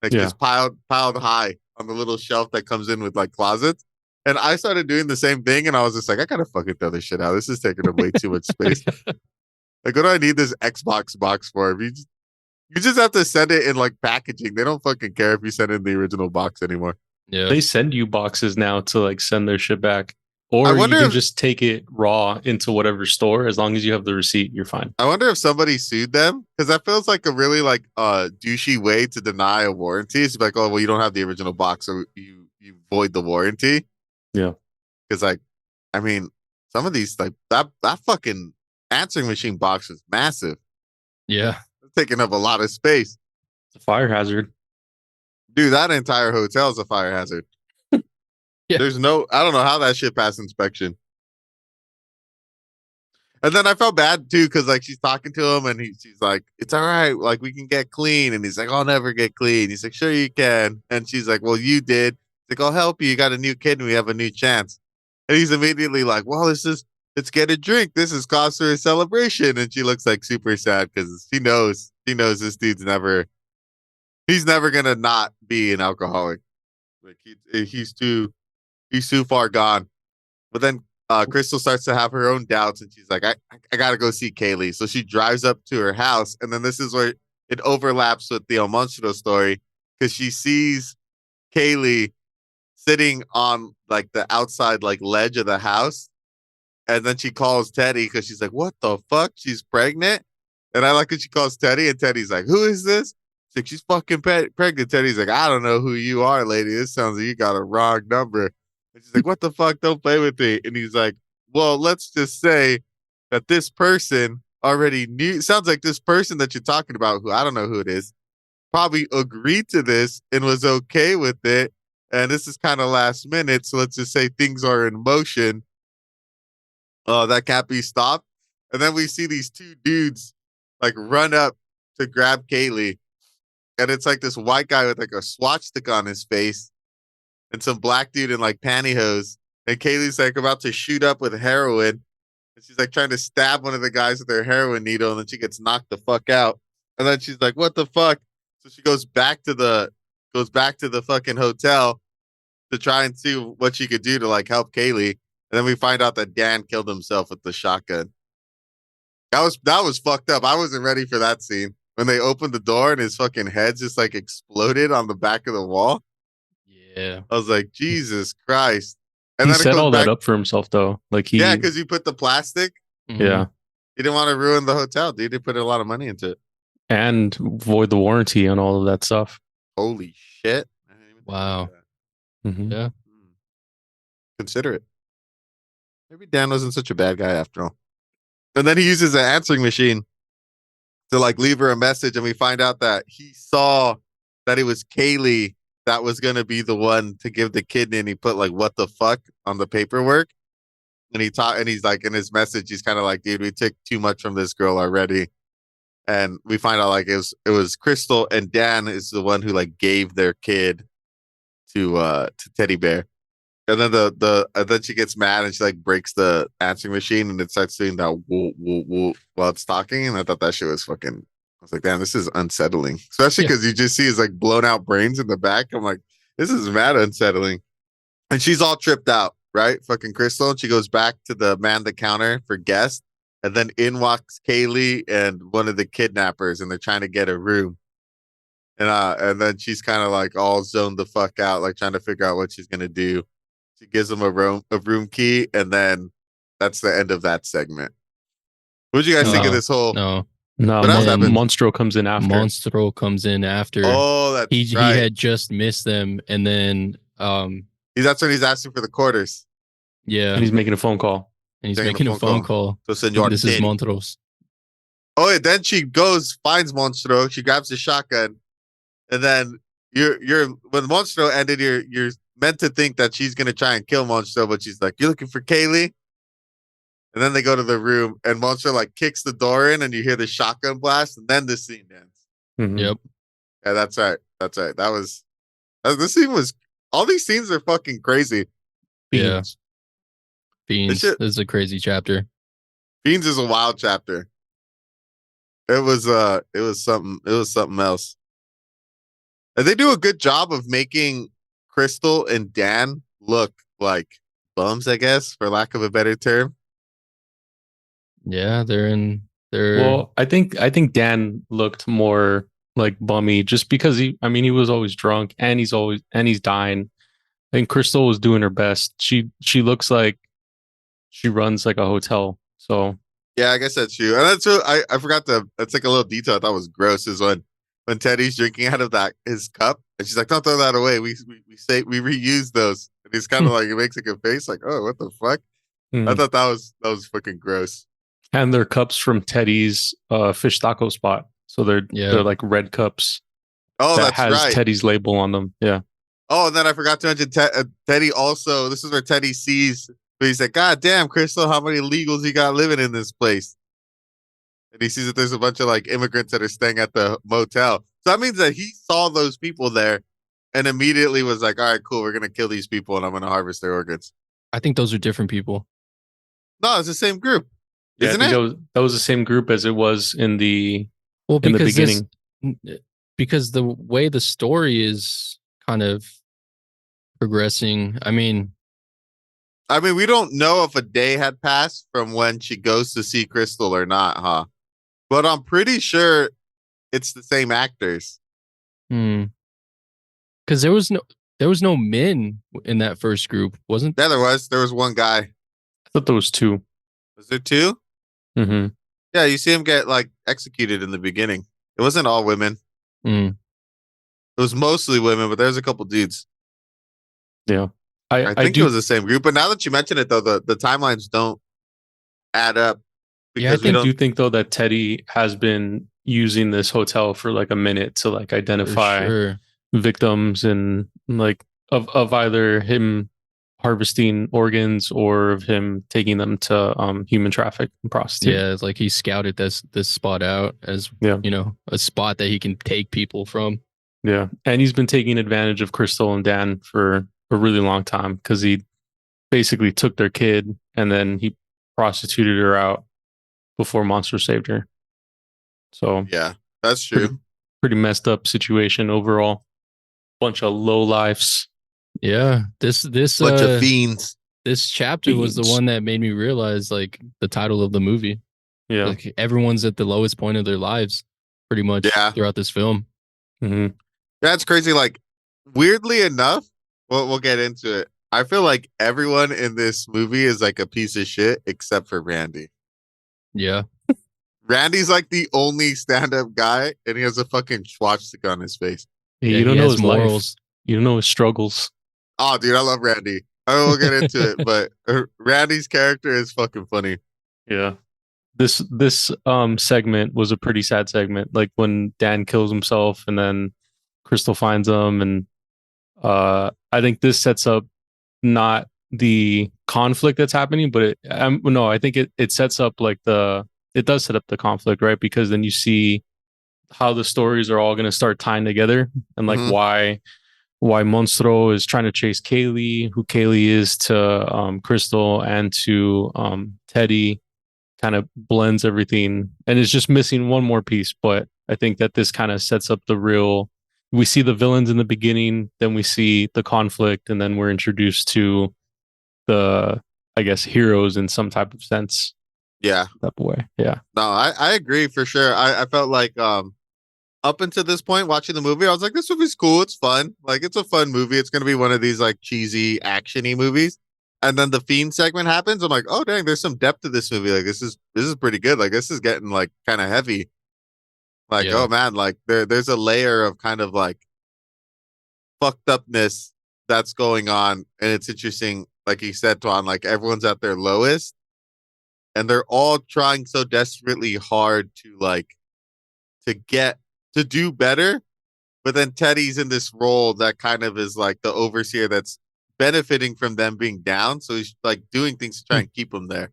Like just piled high on the little shelf that comes in with like closets. And I started doing the same thing, and I was just like, I gotta fucking throw this shit out. This is taking up way too much space. Like, what do I need this Xbox box for? If you just have to send it in like packaging. They don't fucking care if you send in the original box anymore.
Yeah.
They send you boxes now to like send their shit back. Or you can just take it raw into whatever store. As long as you have the receipt, you're fine.
I wonder if somebody sued them, because that feels like a really like douchey way to deny a warranty. It's like, oh, well, you don't have the original box, so you void the warranty.
Yeah.
Because like, I mean, some of these like that fucking answering machine box is massive.
Yeah.
It's taking up a lot of space.
It's a fire hazard.
Dude, that entire hotel is a fire hazard.
Yeah.
I don't know how that shit passed inspection. And then I felt bad too, because like she's talking to him and she's like, it's all right, like we can get clean. And he's like, I'll never get clean. He's like, sure you can. And she's like, well, you did. He's like, I'll help you. You got a new kid and we have a new chance. And he's immediately like, well, let's get a drink. This is cause for a celebration. And she looks like super sad because she knows this dude's he's never gonna not be an alcoholic. Like he's too far gone. But then Crystal starts to have her own doubts, and she's like, I gotta go see Kaylee. So she drives up to her house, and then this is where it overlaps with the Monstro story, because she sees Kaylee sitting on like the outside like ledge of the house, And then she calls Teddy because she's like, what the fuck? She's pregnant? And I like when she calls Teddy, and Teddy's like, who is this? She's like, she's fucking pregnant. Teddy's like, I don't know who you are, lady. This sounds like you got a wrong number. And she's like, what the fuck? Don't play with me. And he's like, well, let's just say that this person already knew. Sounds like this person that you're talking about, who I don't know who it is, probably agreed to this and was okay with it. And this is kind of last minute. So let's just say things are in motion. That can't be stopped. And then we see these two dudes like run up to grab Kaylee. And it's like this white guy with like a swastika on his face and some black dude in like pantyhose. And Kaylee's like about to shoot up with heroin. And she's like trying to stab one of the guys with her heroin needle. And then she gets knocked the fuck out. And then she's like, what the fuck? So she goes back to the fucking hotel to try and see what she could do to like help Kaylee. And then we find out that Dan killed himself with the shotgun. That was fucked up. I wasn't ready for that scene. When they opened the door and his fucking head just like exploded on the back of the wall.
Yeah.
I was like, Jesus Christ. And
He
then it
set
goes
all
back,
that up for himself though. Like he
yeah, because you put the plastic.
Mhm.
yeah.
He didn't want to ruin the hotel, dude. They put a lot of money into it.
And void the warranty and all of that stuff.
Holy shit. I didn't even think
Wow.
about that.
Mhm.
Yeah.
Consider it. Maybe Dan wasn't such a bad guy after all. And then he uses an answering machine to like leave her a message, and we find out that he saw that it was Kaylee that was gonna be the one to give the kidney, and he put like "what the fuck" on the paperwork. And he's like in his message, he's kind of like, dude, we took too much from this girl already. And we find out like it was Crystal, and Dan is the one who like gave their kid to Teddy Bear. And then and then she gets mad and she like breaks the answering machine and it starts doing that woo woo woo while it's talking. And I thought that shit was fucking. I was like, damn, this is unsettling, especially because you just see his like blown out brains in the back. I'm like, this is mad unsettling. And she's all tripped out, right? Fucking Crystal. And she goes back to the man the counter for guests. And then in walks Kaylee and one of the kidnappers, and they're trying to get a room. And then she's kind of like all zoned the fuck out, like trying to figure out what she's gonna do. She gives him a room key, and then that's the end of that segment. What did you guys think of this whole?
No.
No,
What else happened?
Monstro comes in after.
Monstro comes in after.
Oh, that's
he
right.
had just missed them, and then
That's when he's asking for the quarters.
yeah,
And he's making a phone call.
and he's making a phone call.
So Senor
This is
Teddy.
Monstros.
Oh, and then she finds Monstro. She grabs the shotgun, and then you're when Monstro ended, you're meant to think that she's gonna try and kill Monstro, but she's like, "You're looking for Kaylee." And then they go to the room, and Monstro like kicks the door in, and you hear the shotgun blast, and then the scene ends.
Mhm.
Yep.
Yeah, that's right. That's right. This scene was. All these scenes are fucking crazy.
Yeah.
Beans.
Beans.
shit-
This is a crazy chapter.
Beans is a wild chapter. It was something else. And they do a good job of making Crystal and Dan look like bums, I guess, for lack of a better term.
Yeah, they're
Well, I think Dan looked more like bummy just because he was always drunk and he's dying. I think Crystal was doing her best. She looks like she runs like a hotel. So
Yeah, I guess that's true. And that's what I forgot that's like a little detail I thought was gross is when Teddy's drinking out of his cup and she's like, don't throw that away. We reuse those. And he's kind of like, he makes like a face like, oh, what the fuck? I thought that was fucking gross.
and they're cups from Teddy's fish taco spot. So they're like red cups
Oh,
that
that's
has
right.
Teddy's label on them. Yeah.
Oh, and then I forgot to mention Teddy also. This is where Teddy sees. But he's like, God damn, Crystal, how many illegals you got living in this place? And he sees that there's a bunch of like immigrants that are staying at the motel. So that means that he saw those people there and immediately was like, all right, cool, we're going to kill these people and I'm going to harvest their organs.
I think those are different people.
No, it's the same group.
Yeah,
Isn't
I think
it?
that was the same group as it was in the
Well,
in the
because
beginning.
because the way the story is kind of progressing. I mean,
We don't know if a day had passed from when she goes to see Crystal or not, huh? But I'm pretty sure it's the same actors.
because there was no men in that first group, wasn't there?
Yeah, there was one guy.
I thought there was two.
Was there two?
Mm-hmm.
Yeah, you see him get like executed in the beginning. It wasn't all women.
Mm.
It was mostly women, but there's a couple dudes.
Yeah.
I
I
think it
do
was the same group. But now that you mention it, though, the timelines don't add up
Yeah, I
because we
think
don't.
do think though that Teddy has been using this hotel for like a minute to like
for
identify
sure.
victims and like of either him harvesting organs or of him taking them to human traffic and prostitute.
Yeah, it's like he scouted this spot out as
Yeah.
a spot that he can take people from.
Yeah. And he's been taking advantage of Crystal and Dan for a really long time because he basically took their kid and then he prostituted her out before Monstro saved her. So
Yeah, that's
pretty
true.
pretty messed up situation overall. Bunch of low lives.
Yeah, this
Bunch of fiends.
this chapter was the
Fiends.
one that made me realize like the title of the movie.
Yeah.
Like everyone's at the lowest point of their lives, pretty much
Yeah.
throughout this film.
Mm-hmm.
That's crazy. Like, weirdly enough, we'll get into it. I feel like everyone in this movie is like a piece of shit except for Randy.
Yeah,
Randy's like the only stand-up guy, and he has a fucking swastika on his face.
Yeah,
yeah,
you don't
he
know
has
his
morals.
life. You don't know his struggles.
Oh, dude, I love Randy. I will get into it, but Randy's character is fucking funny.
Yeah. This segment was a pretty sad segment. Like when Dan kills himself and then Crystal finds him and I think this sets up not the conflict that's happening, but no, I think it sets up like it does set up the conflict, right? Because then you see how the stories are all going to start tying together and like
Mhm.
why Monstro is trying to chase Kaylee, who Kaylee is to Crystal and to Teddy, kind of blends everything and is just missing one more piece. But I think that this kind of sets up the real. We see the villains in the beginning, then we see the conflict, and then we're introduced to the, I guess, heroes in some type of sense.
Yeah.
That way. Yeah.
No, I agree for sure. I felt like up until this point watching the movie, I was like, this movie's cool, it's fun. Like it's a fun movie. It's gonna be one of these like cheesy actiony movies. And then the fiend segment happens. I'm like, oh dang, there's some depth to this movie. Like this is pretty good. Like this is getting like kind of heavy. Like,
Yeah.
oh man, like there's a layer of kind of like fucked upness that's going on. And it's interesting, like you said, Twan, like everyone's at their lowest and they're all trying so desperately hard to like to do better. But then Teddy's in this role that kind of is like the overseer that's benefiting from them being down. So he's like doing things to try and keep them there,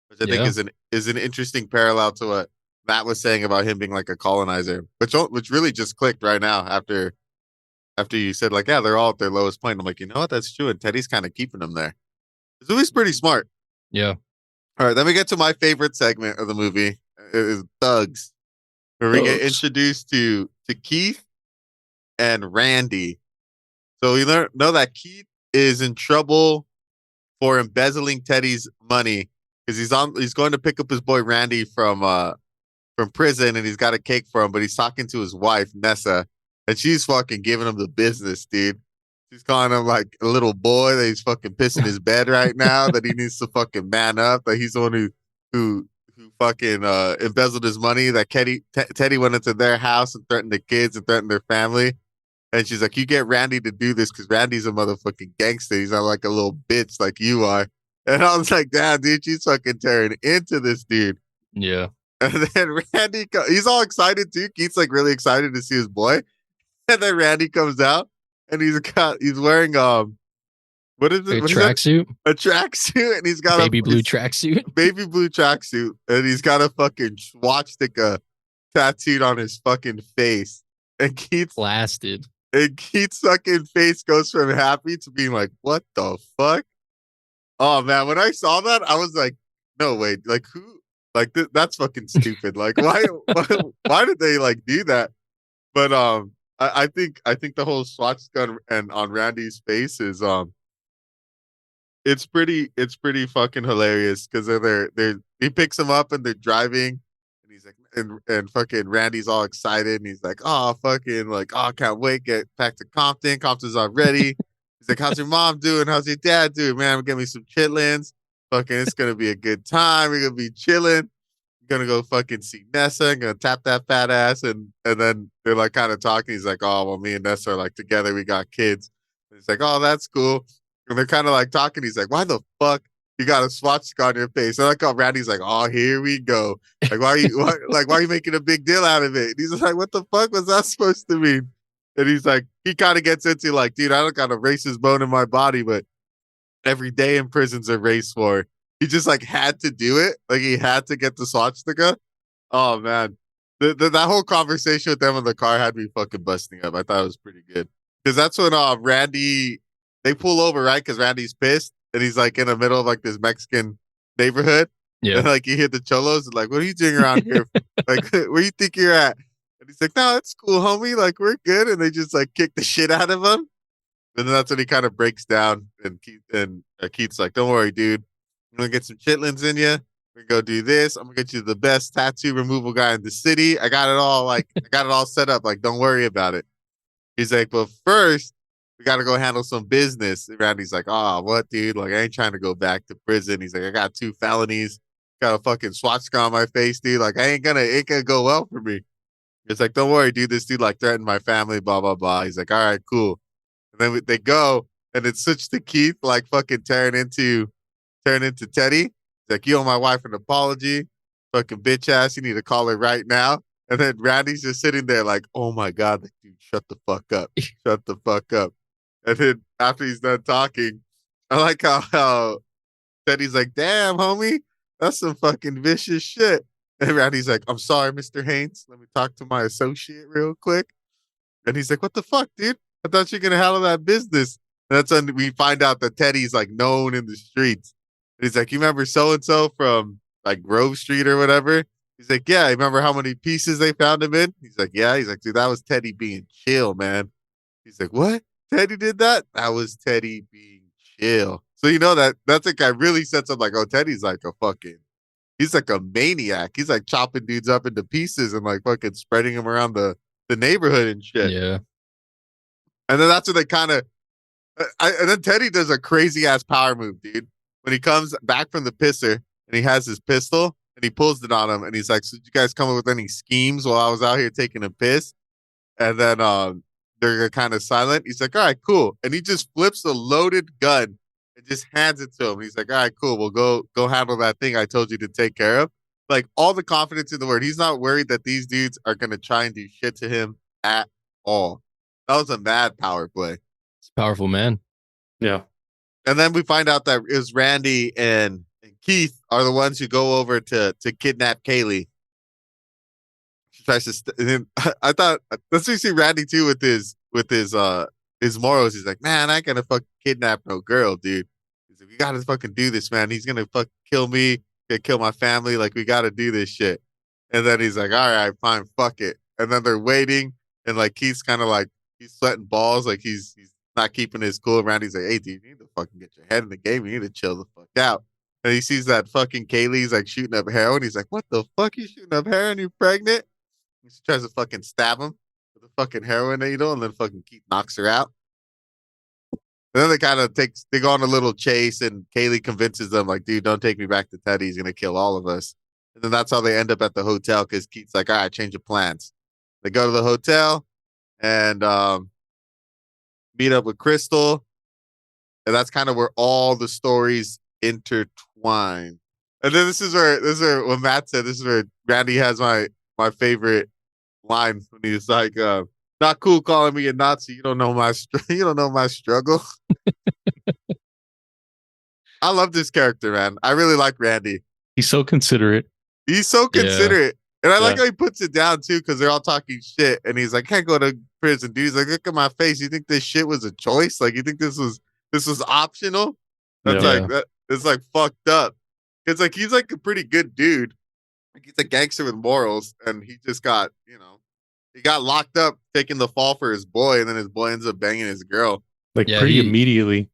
which I think
Yeah.
is an interesting parallel to what Matt was saying about him being like a colonizer, which really just clicked right now after you said like, yeah, they're all at their lowest point. I'm like, you know what, that's true, and Teddy's kind of keeping them there. This movie's pretty smart.
Yeah.
All right, then we get to my favorite segment of the movie. It is thugs, where we get
Thugs.
introduced to Keith and Randy. So we know that Keith is in trouble for embezzling Teddy's money because he's going to pick up his boy Randy from prison and he's got a cake for him, but he's talking to his wife Nessa and she's fucking giving him the business, dude. She's calling him like a little boy that he's fucking pissing his bed right now, that he needs to fucking man up, that he's the one who fucking embezzled his money, that Teddy went into their house and threatened the kids and threatened their family. And she's like, you get Randy to do this because Randy's a motherfucking gangster. He's not like a little bitch like you are. And I was like, damn, dude, she's fucking tearing into this dude.
Yeah.
And then Randy, he's all excited too. Keith's like really excited to see his boy. And then Randy comes out and he's wearing what is it?
A
What is that?
tracksuit,
A tracksuit, and he's got
baby blue tracksuit.
baby blue tracksuit, and he's got a fucking swastika tattooed on his fucking face. And
Blasted.
Keith's fucking face goes from happy to being like, what the fuck? Oh man, when I saw that, I was like, no way, like who? Like that's fucking stupid. Like why did they like do that? But I think the whole swastika and on Randy's face is it's pretty fucking hilarious because he picks him up and they're driving and he's like and fucking Randy's all excited and he's like, oh fucking like, oh, can't wait, get back to Compton's all ready. He's like, how's your mom doing, how's your dad doing, man, give me some chitlins. Fucking, it's gonna be a good time. We're gonna be chilling. Gonna go fucking see Nessa. Gonna tap that fat ass, and then they're like kind of talking. He's like, oh well, me and Nessa are like together. We got kids. And he's like, oh, that's cool. And they're kind of like talking. He's like, why the fuck you got a swastika on your face? And I like how Randy's like, oh, here we go. Like, why are you making a big deal out of it? And he's like, what the fuck was that supposed to mean? And he's like, he kind of gets into like, dude, I don't got a racist bone in my body, but every day in prison's a race war. He just like had to do it. Like he had to get the swastika. Oh man, that whole conversation with them in the car had me fucking busting up. I thought it was pretty good because that's when Randy they pull over right because Randy's pissed and he's like in the middle of like this Mexican neighborhood.
Yeah.
And like you hear the cholos and like, what are you doing around here? Like, where you think you're at? And he's like, no, it's cool, homie. Like we're good. And they just like kick the shit out of him. And then that's when he kind of breaks down and Keith's like, don't worry, dude. I'm gonna get some chitlins in you. We're gonna go do this. I'm gonna get you the best tattoo removal guy in the city. I got it all set up. Like, don't worry about it. He's like, but first, we gotta go handle some business. And Randy's like, oh, what, dude? Like, I ain't trying to go back to prison. He's like, I got 2 felonies, got a fucking swastika on my face, dude. Like, it ain't gonna go well for me. It's like, don't worry, dude. This dude like threatened my family, blah, blah, blah. He's like, all right, cool. And then they go, and it switched to Keith, like fucking turn into Teddy. He's like, you owe my wife an apology. Fucking bitch ass. You need to call her right now. And then Randy's just sitting there like, oh my God, dude, shut the fuck up. Shut the fuck up. And then after he's done talking, I like how Teddy's like, damn, homie, that's some fucking vicious shit. And Randy's like, I'm sorry, Mr. Haynes. Let me talk to my associate real quick. And he's like, what the fuck, dude? I thought you were going to handle that business. And that's when we find out that Teddy's like known in the streets. And he's like, you remember so-and-so from like Grove Street or whatever? He's like, yeah, I remember how many pieces they found him in? He's like, yeah. He's like, dude, that was Teddy being chill, man. He's like, what? Teddy did that? That was Teddy being chill. So you know that's a guy really sets up like, oh, Teddy's like he's like a maniac. He's like chopping dudes up into pieces and like fucking spreading them around the neighborhood and shit.
Yeah.
And then that's when they kind of, and then Teddy does a crazy ass power move, dude. When he comes back from the pisser and he has his pistol and he pulls it on him and he's like, so did you guys come up with any schemes while I was out here taking a piss? And then they're kind of silent. He's like, all right, cool. And he just flips a loaded gun and just hands it to him. He's like, all right, cool. Well, go handle that thing I told you to take care of. Like all the confidence in the world. He's not worried that these dudes are going to try and do shit to him at all. That was a mad power play.
It's a powerful man.
Yeah.
And then we find out that it was Randy and Keith are the ones who go over to kidnap Kaylee. She tries to, and then I thought let's see Randy too with his morals. He's like, man, I ain't gonna fucking kidnap no girl, dude. He's like, we gotta fucking do this, man. He's gonna fucking kill me, gonna kill my family. Like, we gotta do this shit. And then he's like, all right, fine, fuck it. And then they're waiting, and like Keith's kind of like he's sweating balls, like he's not keeping his cool. Randy's like, hey, dude, you need to fucking get your head in the game. You need to chill the fuck out. And he sees that fucking Kaylee's like shooting up heroin. He's like, what the fuck? You shooting up heroin? You pregnant? He tries to fucking stab him with a fucking heroin needle, and then fucking Keith knocks her out. And then they kind of they go on a little chase, and Kaylee convinces them, like, dude, don't take me back to Teddy. He's going to kill all of us. And then that's how they end up at the hotel, because Keith's like, all right, change of plans. They go to the hotel and meet up with Crystal. And that's kind of where all the stories intertwine. And then this is where what Matt said, this is where Randy has my favorite line when he's like, not cool calling me a Nazi. You don't know my struggle. I love this character, man. I really like Randy.
He's so considerate.
He's so considerate. And I like
Yeah.
how he puts it down too, because they're all talking shit. And he's like, can't go to prison, dude. He's like, look at my face. You think this shit was a choice? Like, you think this was optional? That's
Yeah.
like that. It's like fucked up. It's like he's like a pretty good dude. Like, he's a gangster with morals, and he just got, he got locked up taking the fall for his boy, and then his boy ends up banging his girl.
Like
Yeah,
pretty
he-
immediately.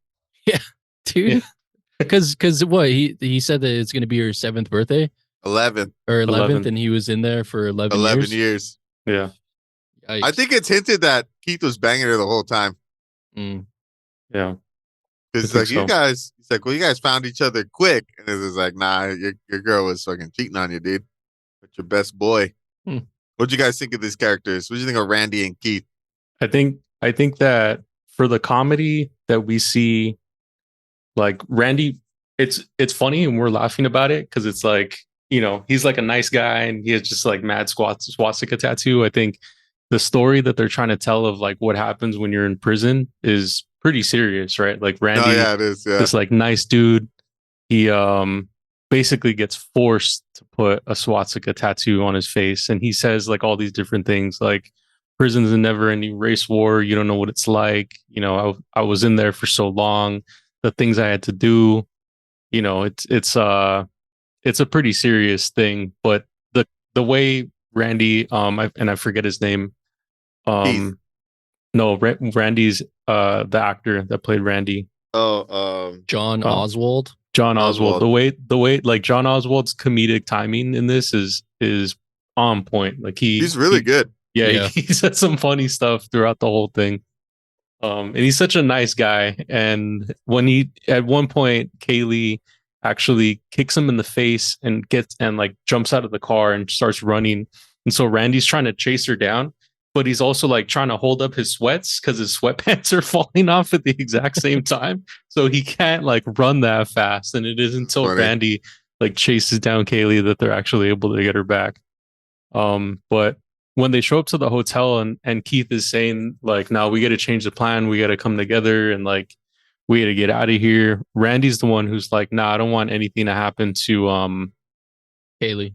Yeah, dude. Because what he said that it's gonna be her 7th birthday
11
or 11th,
11th.
and he was in there for 11 years.
years.
Yeah.
I think it's hinted that Keith was banging her the whole time.
Mm.
Yeah.
Because
think
like you
so.
guys, he's like, well, you guys found each other quick, and it's just like, nah, your girl was fucking cheating on you, dude. But your best boy.
Hmm.
What'd you guys think of these characters? What do you think of Randy and Keith?
I think that for the comedy that we see, like Randy, it's funny and we're laughing about it because it's like, he's like a nice guy and he has just like mad swastika tattoo. I think the story that they're trying to tell of like what happens when you're in prison is pretty serious, right? Like
No,
Randy,
yeah, it is. Yeah,
this like nice dude, he basically gets forced to put a swastika tattoo on his face, and he says like all these different things like prison's a never ending race war, you don't know what it's like, I was in there for so long, the things I had to do, it's a pretty serious thing. But the way Randy, I forget his name,
Keith.
um no, Randy's the actor that played Randy,
Oh,
John
uh,
Oswald.
John Oswald.
Oswald.
The way like John Oswald's comedic timing in this is on point. Like
He's really good.
yeah,
Yeah.
he said some funny stuff throughout the whole thing. And he's such a nice guy. And when he at one point, Kaylee actually kicks him in the face and gets and like jumps out of the car and starts running. And so Randy's trying to chase her down, but he's also like trying to hold up his sweats because his sweatpants are falling off at the exact same time. So he can't like run that fast. And it isn't until
Funny.
Randy like chases down Kaylee that they're actually able to get her back. But when they show up to the hotel and Keith is saying like, no, we got to change the plan. We got to come together and like, we got to get out of here. Randy's the one who's like, nah, I don't want anything to happen
Haley.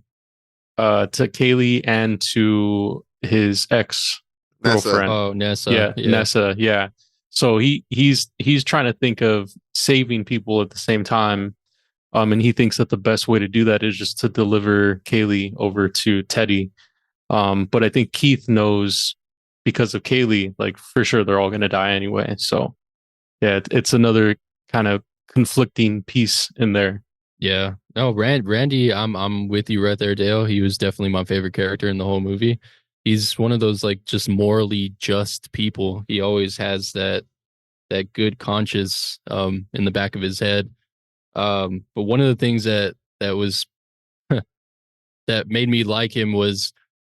to Kaylee and to his ex
Nessa.
girlfriend.
Oh, Nessa.
Yeah, Nessa. Yeah. So he's trying to think of saving people at the same time. And he thinks that the best way to do that is just to deliver Kaylee over to Teddy. But I think Keith knows because of Kaylee, like for sure they're all going to die anyway. So yeah, it's another kind of conflicting piece in there.
Yeah. No, Randy, I'm with you right there, Dale. He was definitely my favorite character in the whole movie. He's one of those like just morally just people. He always has that good conscience in the back of his head. But one of the things that was that made me like him was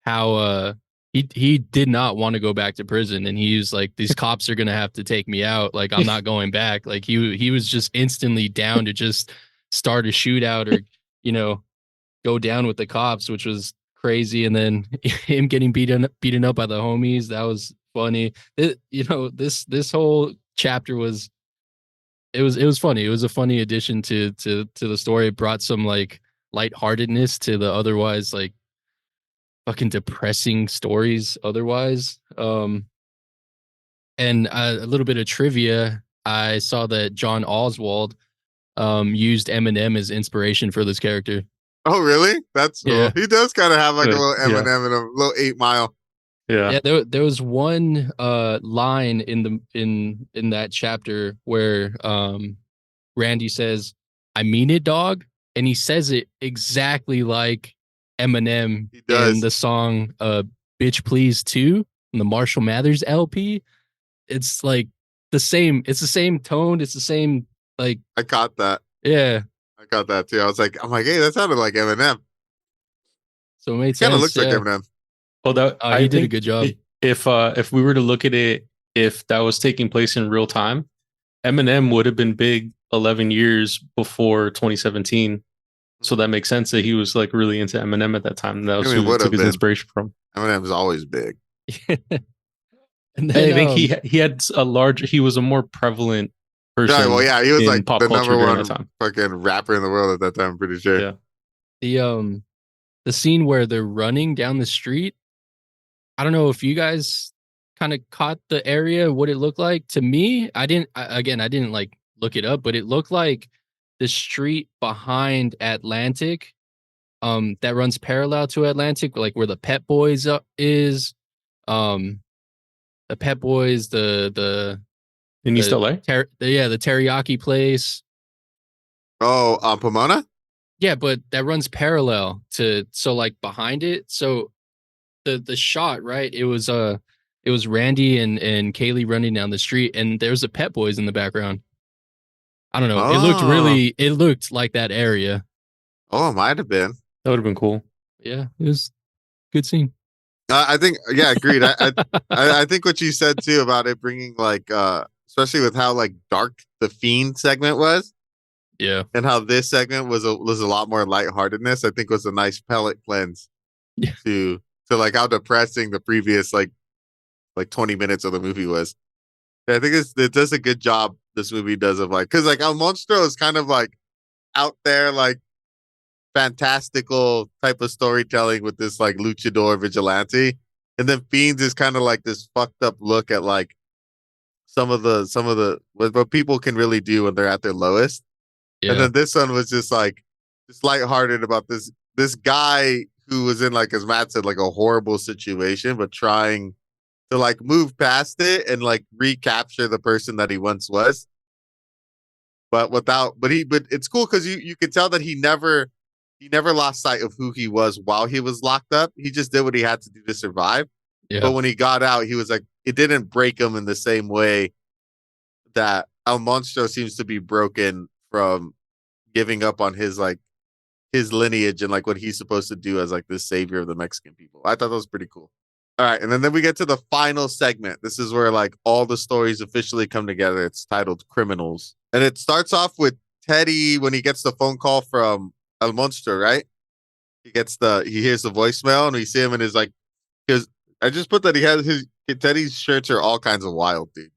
how he did not want to go back to prison, and he was like, these cops are gonna have to take me out, like I'm not going back. Like he was just instantly down to just start a shootout or go down with the cops, which was crazy. And then him getting beaten up by the homies, that was funny. This whole chapter was it was funny. It was a funny addition to the story. It brought some like lightheartedness to the otherwise like fucking depressing stories otherwise. And a little bit of trivia, I saw that John Oswald used Eminem as inspiration for this character.
Oh, really? That's cool.
Yeah.
He does kind of have like a little
Yeah.
Eminem and a little 8 Mile.
Yeah.
There was one line in that chapter where Randy says, "I mean it, dog," and he says it exactly like Eminem
He does.
in the song "Bitch Please 2" in the Marshall Mathers LP. It's like the same. It's the same tone. It's the same like
I caught that.
yeah.
I caught that too. I'm like, hey, that sounded like Eminem.
So it made
Kind of
sense.
looks like
Yeah.
Eminem.
Well, that
He
I
did a
think
good job.
if we were to look at it, if that was taking place in real time, Eminem would have been big 11 years before 2017. So that makes sense that he was like really into Eminem at that time. That was
I mean,
who he
would
took
have
his
been.
inspiration from.
Eminem's always big.
And
I
then
think he had he was a more prevalent person.
Yeah, well, yeah, he was
in
like
pop
the
culture
number
during
one
that time.
fucking rapper in the world at that time. I'm pretty sure.
Yeah.
the scene where they're running down the street. I don't know if you guys kind of caught the area, what it looked like. To me, I didn't like look it up, but it looked like the street behind Atlantic, that runs parallel to Atlantic, like where the Pet Boys is, the Pet Boys, the
In East
the
LA?
the teriyaki place.
Oh, Pomona?
Yeah, but that runs parallel to, so like behind it. So the shot, right? It was Randy and Kaylee running down the street, and there's a Pet Boys in the background. I don't know.
Oh.
It looked like that area.
Oh, it might have been.
That would have been cool.
Yeah, it was a good scene.
I think, yeah, agreed. I think what you said too about it bringing like, especially with how like dark the Fiend segment was,
Yeah.
and how this segment was a lot more lightheartedness. I think was a nice palate cleanse
Yeah.
to like how depressing the previous like 20 minutes of the movie was. I think it does a good job. This movie does of like, because like El Monstro is kind of like out there, like fantastical type of storytelling with this like luchador vigilante, and then Fiends is kind of like this fucked up look at like some of the what people can really do when they're at their lowest. And
Yeah.
then this one was just lighthearted about this guy who was in, like, as Matt said, like a horrible situation, but trying to like move past it and like recapture the person that he once was. But it's cool because you could tell that he never lost sight of who he was while he was locked up. He just did what he had to do to survive.
Yeah.
But when he got out, he was like, it didn't break him in the same way that El Monstro seems to be broken from giving up on his lineage and like what he's supposed to do as like the savior of the Mexican people. I thought that was pretty cool. All right, and then we get to the final segment. This is where like all the stories officially come together. It's titled Criminals. And it starts off with Teddy when he gets the phone call from El Monstro, right? He hears the voicemail and we see him in his like, because I just put that he has Teddy's shirts are all kinds of wild, dude.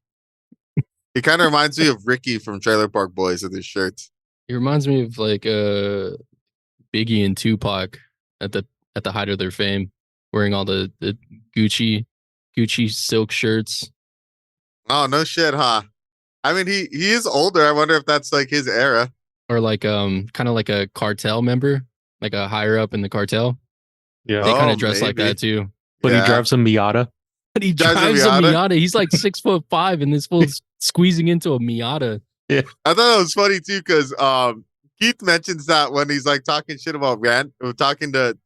He kind of reminds me of Ricky from Trailer Park Boys with his shirts.
It reminds me of like Biggie and Tupac at the height of their fame, wearing all the Gucci silk shirts.
Oh, no shit, huh? I mean, he is older. I wonder if that's like his era.
Or like kind of like a cartel member, like a higher up in the cartel.
Yeah.
They kind
Oh,
of dress like
maybe.
that too.
But
Yeah.
he drives a Miata.
But he
Drives a
drives a
Miata?
Miata. He's like 6'5", and this fool's squeezing into a Miata.
I thought it was funny too because Keith mentions that when he's like talking shit about talking to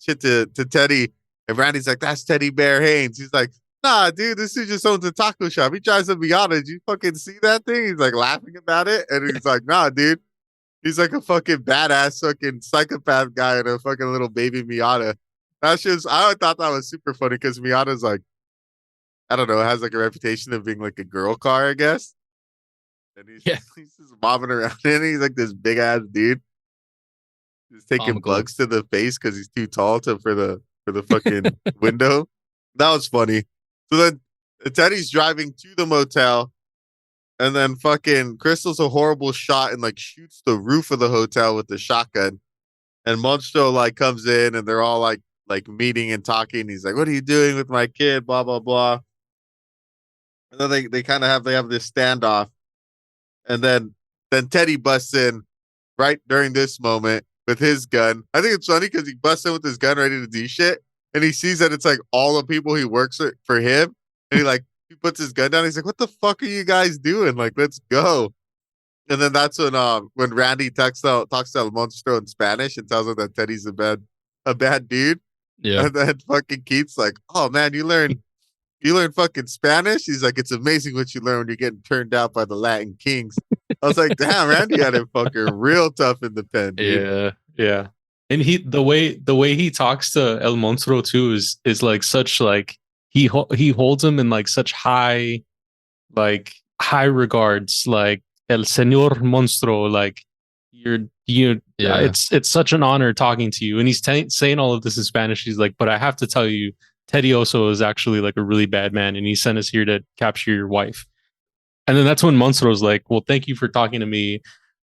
Teddy, and Randy's like, "That's Teddy Bear Haynes." He's like, "Nah, dude, this dude just owns a taco shop. He drives a Miata. Did you fucking see that thing?" He's like laughing about it, and he's like, "Nah, dude, he's like a fucking badass fucking psychopath guy in a fucking little baby Miata." That's just I thought that was super funny because Miata's like, I don't know, it has like a reputation of being like a girl car, I guess. And he's just bobbing around in it. He's like this big ass dude. He's taking
Comical.
bugs to the face because he's too tall for the fucking window. That was funny. So then Teddy's driving to the motel, and then fucking Crystal's a horrible shot and like shoots the roof of the hotel with the shotgun. And Monstro like comes in and they're all like meeting and talking. He's like, "What are you doing with my kid?" Blah blah blah. And then they kind of have this standoff. And then Teddy busts in right during this moment with his gun. I think it's funny because he busts in with his gun ready to do shit. And he sees that it's like all the people he works with for him. And he puts his gun down. He's like, "What the fuck are you guys doing? Like, let's go." And then that's when Randy talks to El Monstro in Spanish and tells him that Teddy's a bad dude.
Yeah.
And then fucking Keith's like, "Oh man, you learn fucking Spanish?" He's like, "It's amazing what you learn when you're getting turned out by the Latin kings." I was like, damn, Randy had it fucking real tough in the pen, dude.
Yeah. And the way he talks to El Monstro too is like such like he holds him in like such high regards, like El Señor Monstro, like it's such an honor talking to you. And he's saying all of this in Spanish. He's like, "But I have to tell you, Teddy Oso is actually like a really bad man, and he sent us here to capture your wife." And then that's when Monstro's like, "Well, thank you for talking to me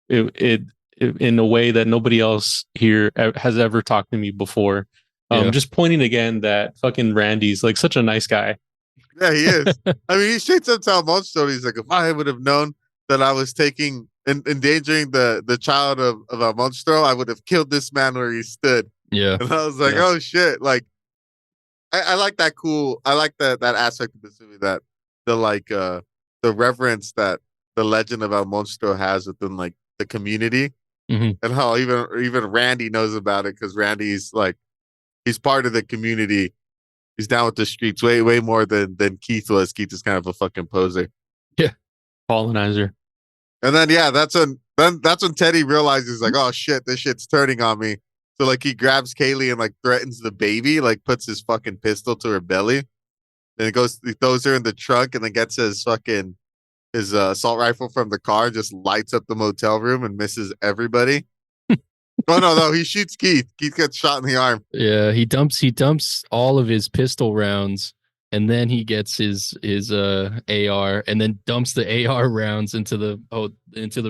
in a way that nobody else here has ever talked to me before." Just pointing again that fucking Randy's like such a nice guy.
Yeah, he is. I mean, he straight up tells Monstro, he's like, "If I would have known that I was endangering the child of a Monstro, I would have killed this man where he stood."
Yeah.
And I was like, oh shit. Like, I like that I like that aspect of this movie, that the reverence that the legend of El Monstro has within like the community, and how even Randy knows about it because Randy's like, he's part of the community. He's down with the streets way more than Keith was. Keith is kind of a fucking poser.
Yeah, colonizer.
And then that's when Then that's when Teddy realizes like, oh shit, this shit's turning on me. So like he grabs Kaylee and like threatens the baby, like puts his fucking pistol to her belly. Then he throws her in the trunk and then gets his assault rifle from the car, just lights up the motel room and misses everybody. Oh no, he shoots Keith. Keith gets shot in the arm.
Yeah, he dumps all of his pistol rounds, and then he gets his AR, and then dumps the AR rounds into the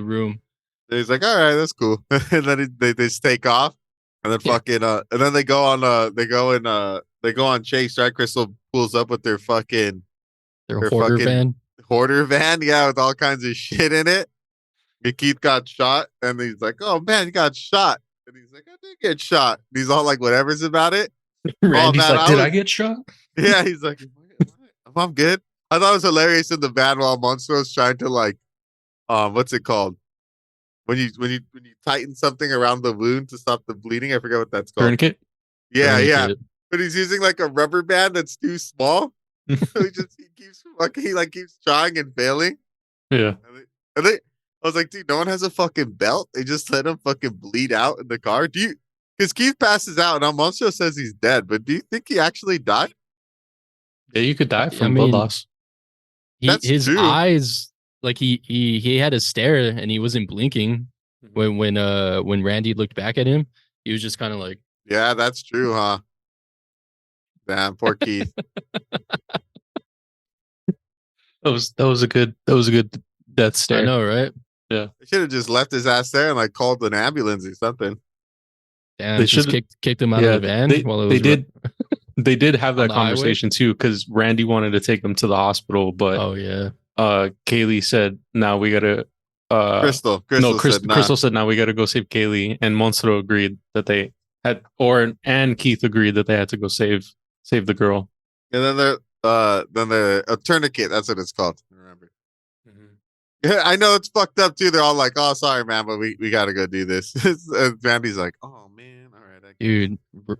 room.
And he's like, all right, that's cool. And then they just take off, and then fucking and then they go on chase. Right, Crystal pulls up with their fucking
Their hoarder van.
hoarder van, yeah, with all kinds of shit in it. And Keith got shot, and he's like, "Oh man, you got shot," and he's like, "I did get shot." And he's all like, "Whatever's about it."
Randy's
man,
like, "Did I get shot?"
Yeah, he's like, I'm good. I thought it was hilarious in the van while Monstro's trying to like, what's it called? When you tighten something around the wound to stop the bleeding. I forget what that's called.
Tourniquet.
Yeah, yeah.
Tourniquet.
But he's using like a rubber band that's too small. So he keeps trying and failing.
Yeah.
I was like, dude, no one has a fucking belt. They just let him fucking bleed out in the car. Because Keith passes out and Monstro says he's dead, but do you think he actually died?
Yeah, you could die from blood loss.
His
true.
eyes, like he had a stare and he wasn't blinking when Randy looked back at him. He was just kind of like,
yeah, that's true, huh? Damn, poor Keith.
That was a good death stare.
I know, right?
Yeah.
They should have just left his ass there and like called an ambulance or something.
Damn, they just kicked him out of the van while it was
they did have that
the
conversation too, because Randy wanted to take him to the hospital, but Kaylee said, "Now we gotta."
Crystal
said, "Now we gotta go save Kaylee," and Monstro agreed that they had, and Keith agreed that they had to go save the girl.
And then a tourniquet. That's what it's called. Remember? Yeah, I know it's fucked up too. They're all like, "Oh, sorry, man, but we gotta go do this." And Randy's like, "Oh man, all right."
Dude,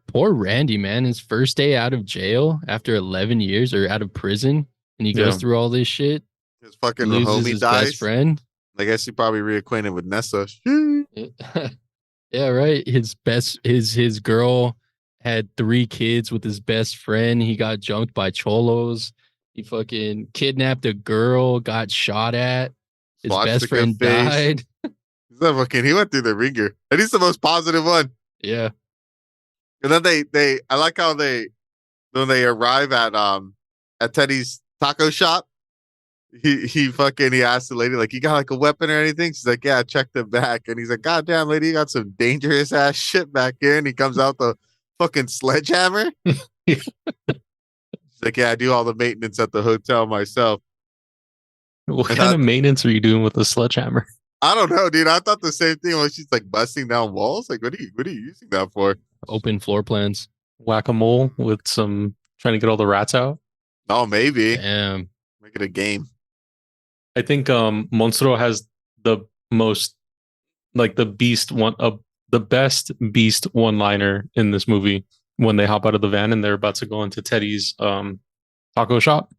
poor Randy, man. His first day out of jail after 11 years or out of prison, and he goes through all this shit.
His fucking
homie
his dies.
Best friend.
I guess he probably reacquainted with Nessa.
Yeah, right. His girl had 3 kids with his best friend. He got jumped by cholos. He fucking kidnapped a girl, got shot at. His best friend died.
He went through the ringer. And he's the most positive one.
Yeah.
And then I like how when they arrive at Teddy's taco shop, he asked the lady, like, "You got like a weapon or anything?" She's like, "Yeah, check the back." And he's like, "God damn, lady, you got some dangerous ass shit back here." And he comes out the fucking sledgehammer. He's like, "Yeah, I do all the maintenance at the hotel myself."
What kind of maintenance are you doing with a sledgehammer?
I don't know, dude. I thought the same thing when she's like busting down walls. Like, what are you using that for?
Open floor plans.
Whack-a-mole with some trying to get all the rats out.
Oh, maybe.
Damn.
Make it a game.
I think Monstro has the most, like, the best beast one-liner in this movie when they hop out of the van and they're about to go into Teddy's taco shop.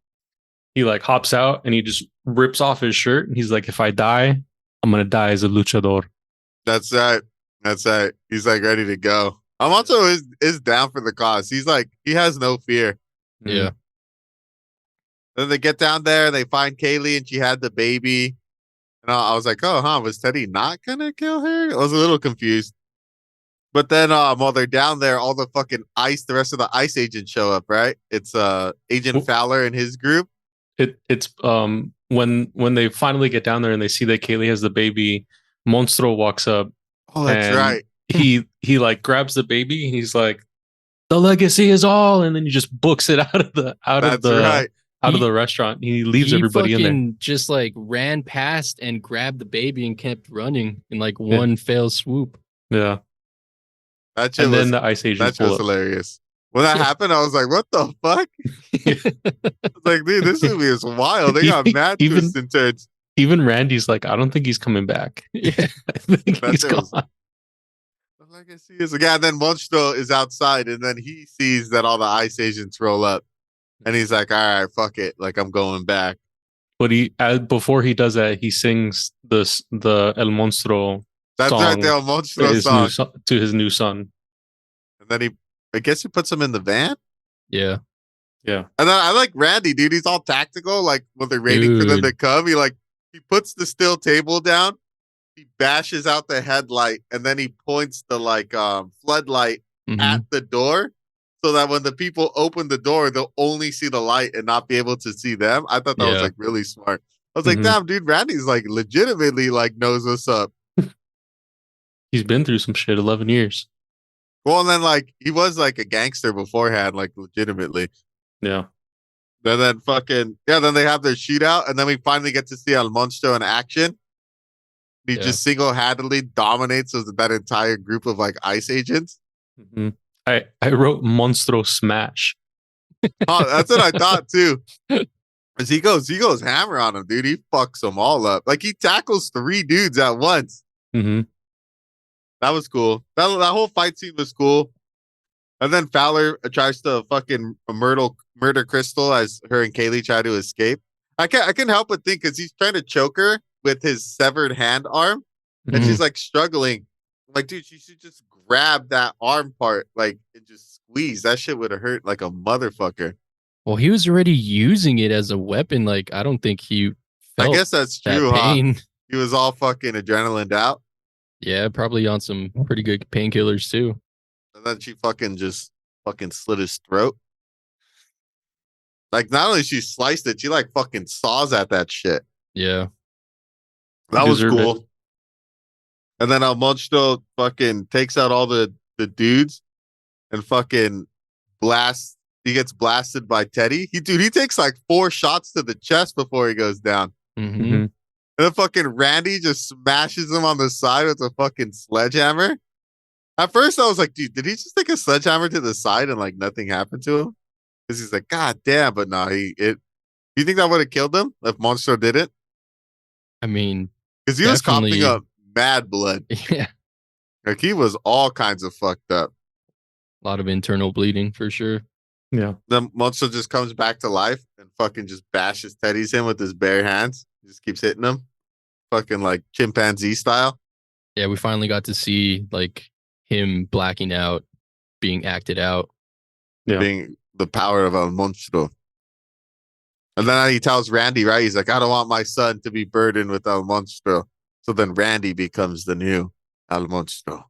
He like hops out and he just rips off his shirt and he's like, "If I die, I'm gonna die as a luchador."
That's right. He's like ready to go. I'm also is down for the cause. He's like, he has no fear.
Yeah.
Then they get down there, they find Kaylee and she had the baby. And I was like, "Oh, huh, was Teddy not gonna kill her?" I was a little confused. But then while they're down there, all the rest of the ICE agents show up, right? It's Agent Fowler and his group.
It's when they finally get down there and they see that Kaylee has the baby, Monstro walks up.
Oh, that's right.
He like grabs the baby and he's like, "The legacy is all," and then he just books it out of the restaurant. He leaves everybody in there.
Just like ran past and grabbed the baby and kept running in like one fell swoop.
Yeah.
Then
the ICE agent.
That's just hilarious. When that happened, I was like, "What the fuck?" I was like, "Dude, this movie is wild. They got mad twists and turns."
Even Randy's like, "I don't think he's coming back."
Yeah,
I think he's gone.
The legacy is again. Then Monstro is outside, and then he sees that all the ICE agents roll up, and he's like, "All right, fuck it. Like, I'm going back."
But before he does that, he sings the El Monstro
That's right, the
song
El
to
Monstro
his
song.
to his new son.
And then I guess he puts him in the van.
Yeah.
Yeah.
And then I like Randy, dude. He's all tactical. Like when they're waiting for them to
Dude.
come, he puts the steel table down. He bashes out the headlight, and then he points the floodlight
Mhm.
at the door, so that when the people open the door, they'll only see the light and not be able to see them. I thought that was
Yeah.
like really smart. I was like,
Mhm.
damn, dude, Randy's like legitimately like knows what's up.
He's been through some shit. 11 years.
Well, and then like he was like a gangster beforehand, like legitimately.
Yeah.
And then then they have their shootout, and then we finally get to see El Monstro in action. He
Yeah.
just single handedly dominates that entire group of like ICE agents.
Mhm. I wrote Monstro Smash.
Oh, that's what I thought too. As he goes hammer on him, dude. He fucks them all up. Like he tackles 3 dudes at once.
Mm-hmm.
That was cool. That whole fight scene was cool. And then Fowler tries to fucking murder Crystal as her and Kaylee try to escape. I can't help but think because he's trying to choke her with his severed hand arm, and
Mhm.
she's like struggling. I'm like, dude, she should just grab that arm part, like and just squeeze. That shit would have hurt like a motherfucker.
Well, he was already using it as a weapon. Like, I don't think he
I
felt
guess that's
that
true, huh?
pain.
He was all fucking adrenaline out.
Yeah, probably on some pretty good painkillers too.
And then she just fucking slit his throat. Like not only she sliced it, she like fucking saws at that shit.
Yeah.
He
That was
deserved it.
cool. And then Monstro fucking takes out all the dudes and fucking blasts. He gets blasted by Teddy. He takes like 4 shots to the chest before he goes down.
Mm-hmm.
Mm-hmm.
And then fucking Randy just smashes him on the side with a fucking sledgehammer. At first, I was like, dude, did he just take a sledgehammer to the side and like nothing happened to him? Because he's like, God damn, but no, you think that would have killed him if Monstro did it?
I mean,
Because he was coughing
definitely.
up mad blood.
Yeah.
Like he was all kinds of fucked up.
A lot of internal bleeding for sure.
Yeah.
Then Monstro just comes back to life and fucking just bashes Teddy's him with his bare hands. He just keeps hitting him. Fucking like chimpanzee style.
Yeah, we finally got to see like him blacking out, being acted out.
Yeah.
Being the power of El Monstro. And then he tells Randy, right? He's like, I don't want my son to be burdened with El Monstro. So then Randy becomes the new El Monstro.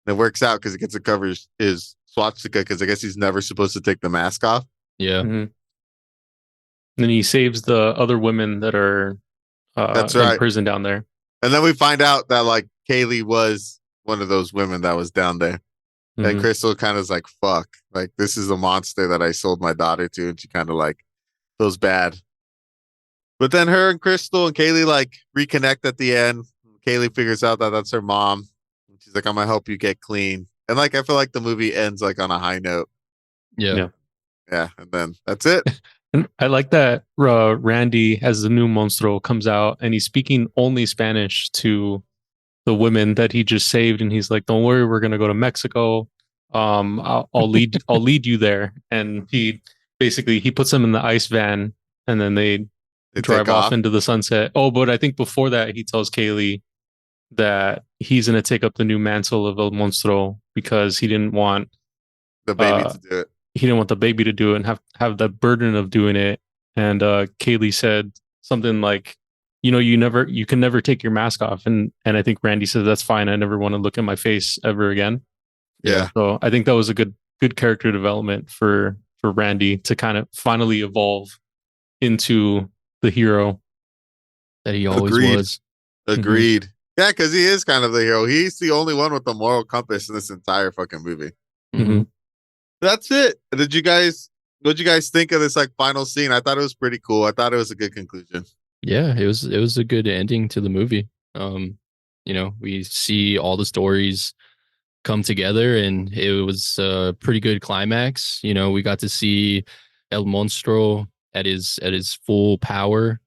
And it works out because it gets to cover his swastika because I guess he's never supposed to take the mask off.
Yeah.
Mm-hmm. And he saves the other women that are
That's
in
right.
prison down there.
And then we find out that like Kaylee was one of those women that was down there.
Mm-hmm.
And Crystal kind of is like, fuck, like this is a monster that I sold my daughter to. And she kind of like feels bad. But then her and Crystal and Kaylee like reconnect at the end. Kaylee figures out that that's her mom. She's like, I'm gonna help you get clean. And like I feel like the movie ends like on a high note.
Yeah.
Yeah.
Yeah, and then that's it.
And I like that Randy, as the new Monstro, comes out and he's speaking only Spanish to the women that he just saved, and he's like, "Don't worry, we're gonna go to Mexico. I'll lead you there." And he puts them in the ice van, and then they
They
drive
take
off
off.
into the sunset. Oh, but I think before that, he tells Kaylee that he's gonna take up the new mantle of El Monstro because he didn't want
The baby to do it.
he didn't want the baby to do it and have the burden of doing it. And Kaylee said something like, you can never take your mask off. And I think Randy says, that's fine. I never want to look at my face ever again.
Yeah.
So I think that was a good character development for Randy to kind of finally evolve into the hero
That he always
Agreed.
was.
Agreed. Yeah, because he is kind of the hero. He's the only one with the moral compass in this entire fucking movie.
Mm-hmm.
That's it. What'd you guys think of this like final scene? I thought it was pretty cool. I thought it was a good conclusion.
Yeah, it was a good ending to the movie. We see all the stories come together and it was a pretty good climax. We got to see El Monstro at his full power.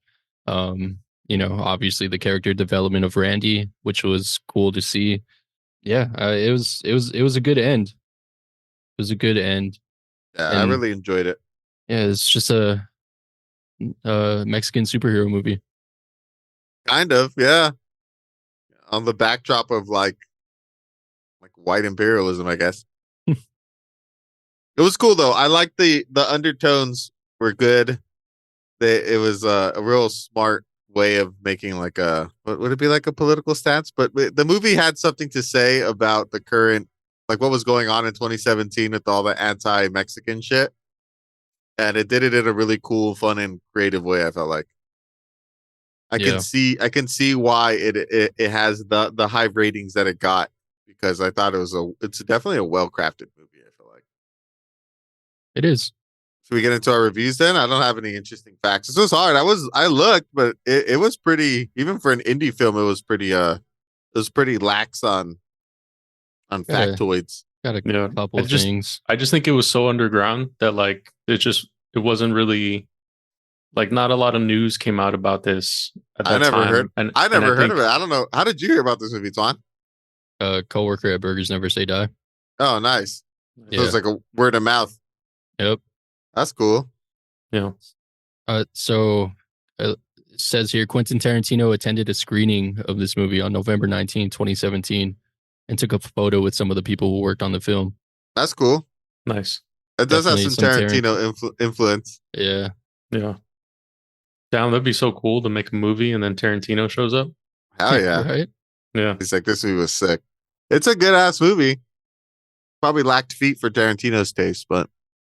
Obviously the character development of Randy, which was cool to see. Yeah, it was a good end. It was a good end.
Yeah,
And
I really enjoyed it.
yeah, it's just a Mexican superhero movie.
Kind of, yeah. On the backdrop of like white imperialism, I guess. It was cool though. I like the undertones were good. It was a real smart way of making like a what would it be like a political stance? But the movie had something to say about the current like what was going on in 2017 with all the anti-Mexican shit, and it did it in a really cool, fun, and creative way. I felt like
Yeah,
I can see why it has the high ratings that it got because I thought it's definitely a well crafted movie. I feel like.
it is.
Should we get into our reviews then? I don't have any interesting facts. This was hard. I looked, but it was pretty even for an indie film, it was pretty lax on
Got a
factoids.
got a
Yeah.
couple
I
of
just
things.
I just think it was so underground that like it wasn't really like not a lot of news came out about this at
I
that
never heard
time. And
I
and I
never heard of
think
it. I don't know. How did you hear about this movie, Twan?
Coworker at Burgers Never Say Die.
Oh, nice. So
Yeah.
it's like a word of mouth.
Yep.
That's cool.
yeah.
So it says here Quentin Tarantino attended a screening of this movie on November 19, 2017, and took a photo with some of the people who worked on the film.
That's cool.
Nice.
It does have
Definitely
some Tarantino influence.
Yeah.
Yeah. Damn, that'd be so cool to make a movie and then Tarantino shows up.
Hell yeah.
Right?
Yeah.
He's like, this movie was sick. It's a good ass movie. Probably lacked feet for Tarantino's taste, but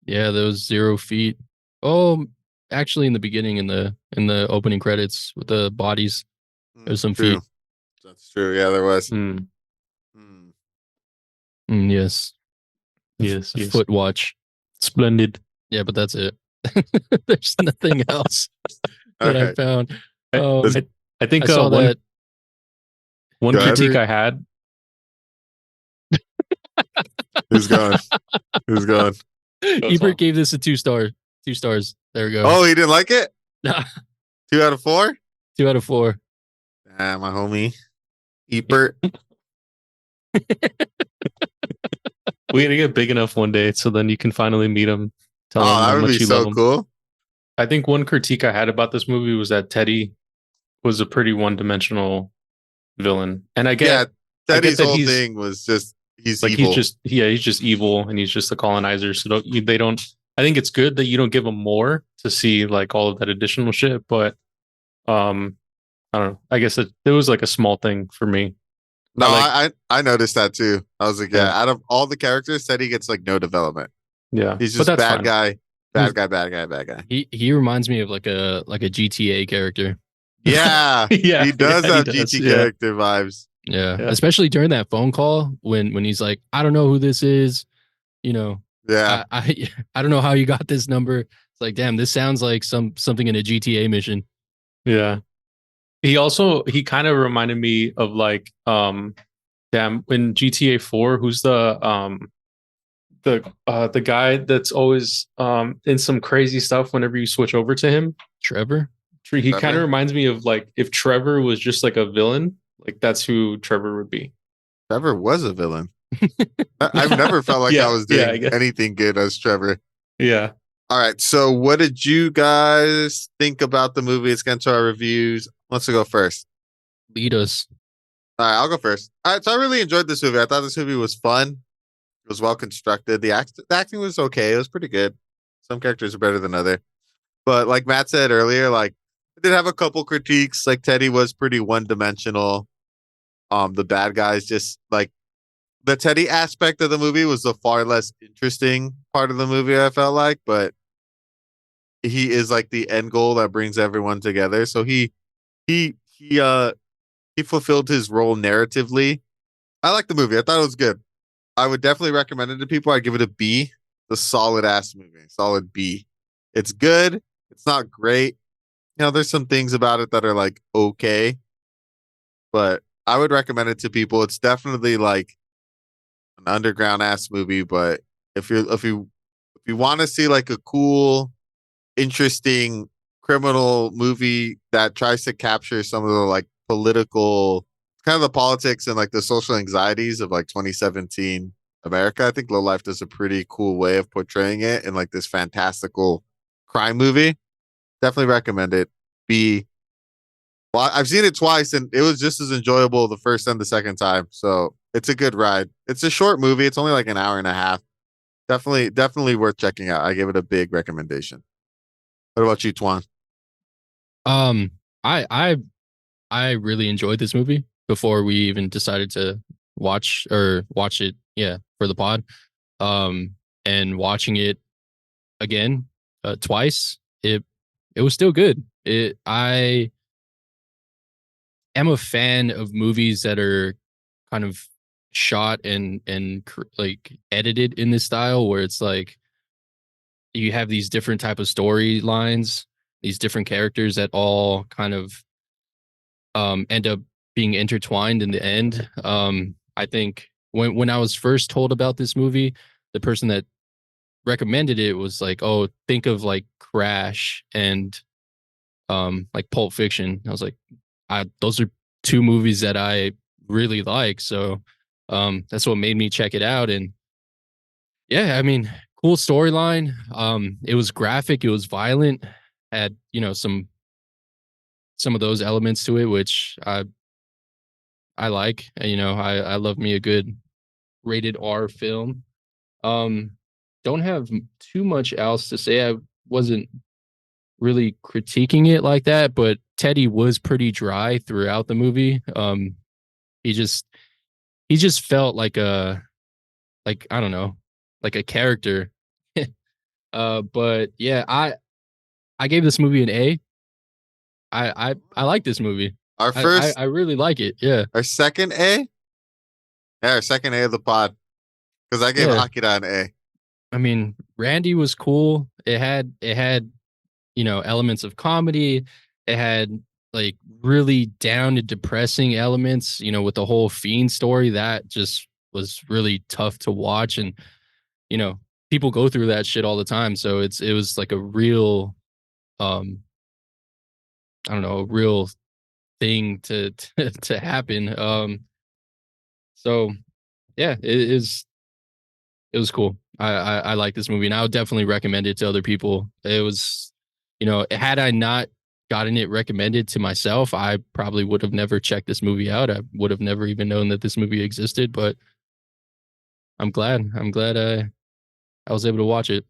Yeah, those 0 feet. Oh, actually in the beginning in the opening credits with the bodies, there's some
true.
feet.
That's true. Yeah, there was.
Mm.
Yes.
Yes. Yes.
Foot watch.
Splendid.
Yeah, but that's it. There's nothing else
All
that I
right.
found.
I think
I saw
one
that.
one
Go ahead.
critique I had.
Who's going? Who's going?
Ebert gave this a 2 star. 2 stars. There we go.
Oh, he didn't like it?
Nah,
2 out of 4?
2 out of 4.
Ah, my homie. Ebert.
We gotta get big enough one day so then you can finally meet him. Tell him
Oh,
how
that would
much
be
you love
so
him.
cool.
I think one critique I had about this movie was that Teddy was a pretty one-dimensional villain, and I
Yeah,
get
Teddy's
that
whole
he's-
thing was just he's
like
evil.
he's just evil and he's just a colonizer. So they don't. I think it's good that you don't give him more to see like all of that additional shit, but I don't know. I guess it was like a small thing for me.
No,
I
I noticed that too. I was like, yeah,
Yeah.
out of all the characters, Teddy gets like no development.
Yeah,
He's
but
just
that's
bad
fine.
guy, bad guy, bad guy, bad guy.
He reminds me of like a GTA character.
Yeah,
Yeah,
he does
yeah,
have
he does,
GT
yeah.
character vibes.
Yeah.
Yeah.
Especially during that phone call when he's like, I don't know who this is. You know,
Yeah,
I don't know how you got this number. It's like, damn, this sounds like something in a GTA mission.
Yeah. He kind of reminded me of like damn in GTA 4, who's the guy that's always in some crazy stuff whenever you switch over to him.
Trevor?
He kind
Trevor?
of reminds me of like if Trevor was just like a villain, like that's who Trevor would be.
Trevor was a villain. I've never felt like
Yeah,
I was
yeah, I
doing
guess.
anything good as Trevor.
Yeah.
All right, so what did you guys think about the movie? Let's get into our reviews. Let's go first.
Lead us.
All right, I'll go first. All right, so I really enjoyed this movie. I thought this movie was fun. It was well constructed. The acting was okay. It was pretty good. Some characters are better than other. But like Matt said earlier, like I did have a couple critiques. Like Teddy was pretty one dimensional. The bad guys just like the Teddy aspect of the movie was the far less interesting part of the movie, I felt like, but he is like the end goal that brings everyone together. So he fulfilled his role narratively. I like the movie. I thought it was good. I would definitely recommend it to people. I'd give it a B. The solid ass movie. Solid B. It's good. It's not great. You know, there's some things about it that are like okay. But I would recommend it to people. It's definitely like an underground ass movie, but if you want to see like a cool, interesting criminal movie that tries to capture some of the like political kind of the politics and like the social anxieties of like 2017 America, I think Lowlife does a pretty cool way of portraying it in like this fantastical crime movie. Definitely recommend it. B. Well, I've seen it twice and it was just as enjoyable the first and the second time. So it's a good ride. It's a short movie. It's only like an hour and a half. Definitely worth checking out. I give it a big recommendation. What about you, Twan?
Um, I really enjoyed this movie before we even decided to watch it. Yeah, for the pod. Um, and watching it again twice, it was still good. It I am a fan of movies that are kind of shot and like edited in this style where it's like you have these different type of storylines, these different characters that all kind of end up being intertwined in the end. I think when I was first told about this movie, the person that recommended it was like, "Oh, think of like Crash and like Pulp Fiction." I was like, "I those are two movies that I really like." So that's what made me check it out. And yeah, I mean, cool storyline. It was graphic, it was violent, had some of those elements to it, which I like. I love me a good rated R film. Um, don't have too much else to say. I wasn't really critiquing it like that, but Teddy was pretty dry throughout the movie. He just he just felt like I don't know, like a character. But yeah, I gave this movie an A. I like this movie.
Our
I
first,
I really like it. Yeah.
our second A? Yeah, our second A of the pod. Because I gave
Yeah.
Akira an A.
I mean, Randy was cool. It had elements of comedy. It had like really down and depressing elements, with the whole fiend story that just was really tough to watch. And, you know, people go through that shit all the time. So it was like a real um I don't know, a real thing to happen. So yeah, it was cool. I like this movie, and I would definitely recommend it to other people. It was, had I not gotten it recommended to myself, I probably would have never checked this movie out. I would have never even known that this movie existed. But I'm glad. I'm glad I was able to watch it.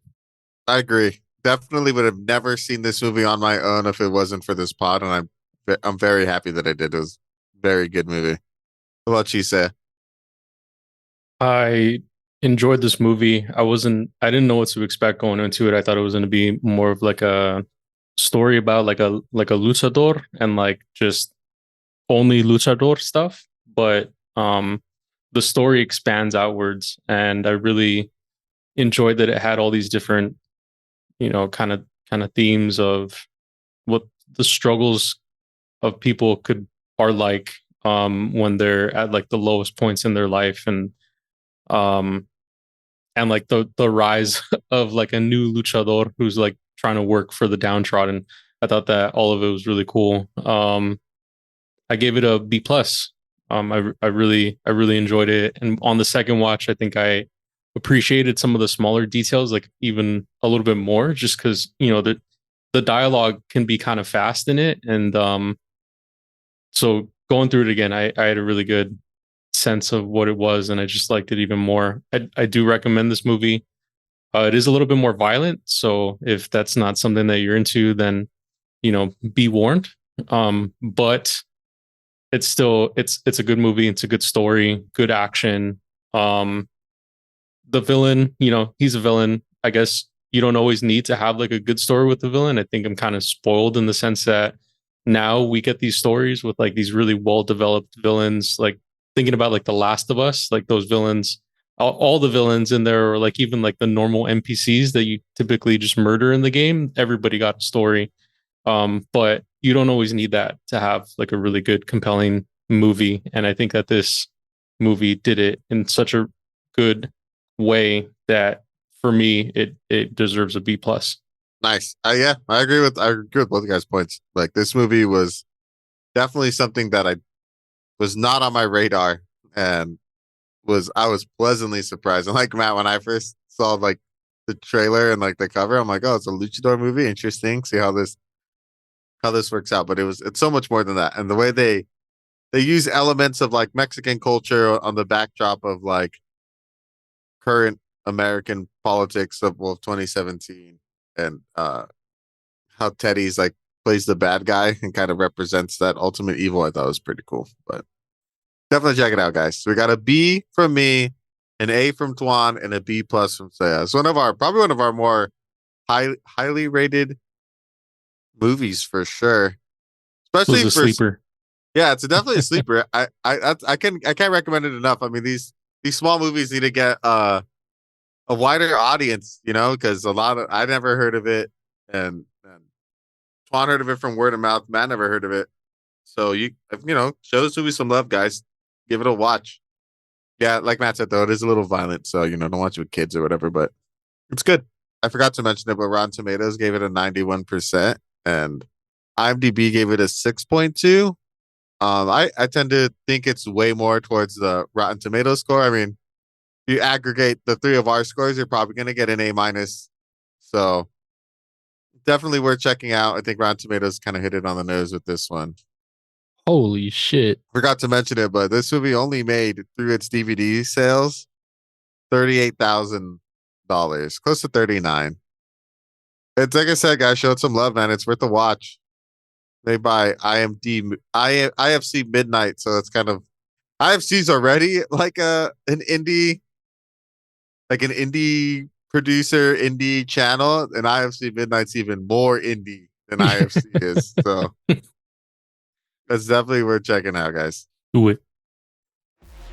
I agree. Definitely would have never seen this movie on my own if it wasn't for this pod, and I'm very happy that I did. It was a very good movie. What about you, say?
I enjoyed this movie. I didn't know what to expect going into it. I thought it was going to be more of like a story about like a luchador and like just only luchador stuff, but the story expands outwards, and I really enjoyed that it had all these different, kind of themes of what the struggles of people could are like when they're at like the lowest points in their life, um and like the rise of like a new luchador who's like trying to work for the downtrodden. I thought that all of it was really cool. I gave it a B plus. I really enjoyed it, and on the second watch, I think I appreciated some of the smaller details, like even a little bit more, just because the dialogue can be kind of fast in it, and so going through it again, I had a really good sense of what it was, and I just liked it even more. I do recommend this movie. It is a little bit more violent, so if that's not something that you're into, then be warned. But it's a good movie. It's a good story, good action. Um, the villain, he's a villain. I guess you don't always need to have like a good story with the villain. I think I'm kind of spoiled in the sense that now we get these stories with like these really well developed villains. Like thinking about like The Last of Us, like those villains, all the villains in there, or like even like the normal NPCs that you typically just murder in the game. Everybody got a story, but you don't always need that to have like a really good, compelling movie. And I think that this movie did it in such a good way that for me it deserves a B plus.
Nice. Yeah, I agree with both you guys' points. Like this movie was definitely something that I was not on my radar, and I was pleasantly surprised. And like Matt, when I first saw like the trailer and like the cover, I'm like, oh, it's a luchador movie. Interesting. See how this how this works out, but it's so much more than that. And the way they use elements of like Mexican culture on the backdrop of like current American politics of 2017, and how Teddy's like plays the bad guy and kind of represents that ultimate evil. I thought was pretty cool. But definitely check it out, guys. We got a B from me, an A from Twan, and a B plus from Saya. It's probably one of our more highly rated movies for sure. Especially
Was a
for
sleeper.
Yeah, it's definitely a sleeper. I can't recommend it enough. I mean, these small movies need to get a wider audience, you know, because I never heard of it, and Twan heard of it from word of mouth. Matt never heard of it, so you know, show this movie some love, guys. Give it a watch. Yeah, like Matt said though, it is a little violent, so you know, don't watch it with kids or whatever, but it's good. I forgot to mention it, but Rotten Tomatoes gave it a 91%, and IMDb gave it a 6.2. I tend to think it's way more towards the Rotten Tomatoes score. I mean, if you aggregate the three of our scores, you're probably going to get an A minus. So definitely worth checking out. I think Rotten Tomatoes kind of hit it on the nose with this one.
Holy shit.
Forgot to mention it, but this movie only made through its DVD sales $38,000, close to 39. It's like I said, guys, show it some love, man. It's worth a watch. Made by IFC Midnight, so it's kind of IFC's already like an indie producer, indie channel, and IFC Midnight's even more indie than IFC is. So that's definitely worth checking out, guys.
Do it.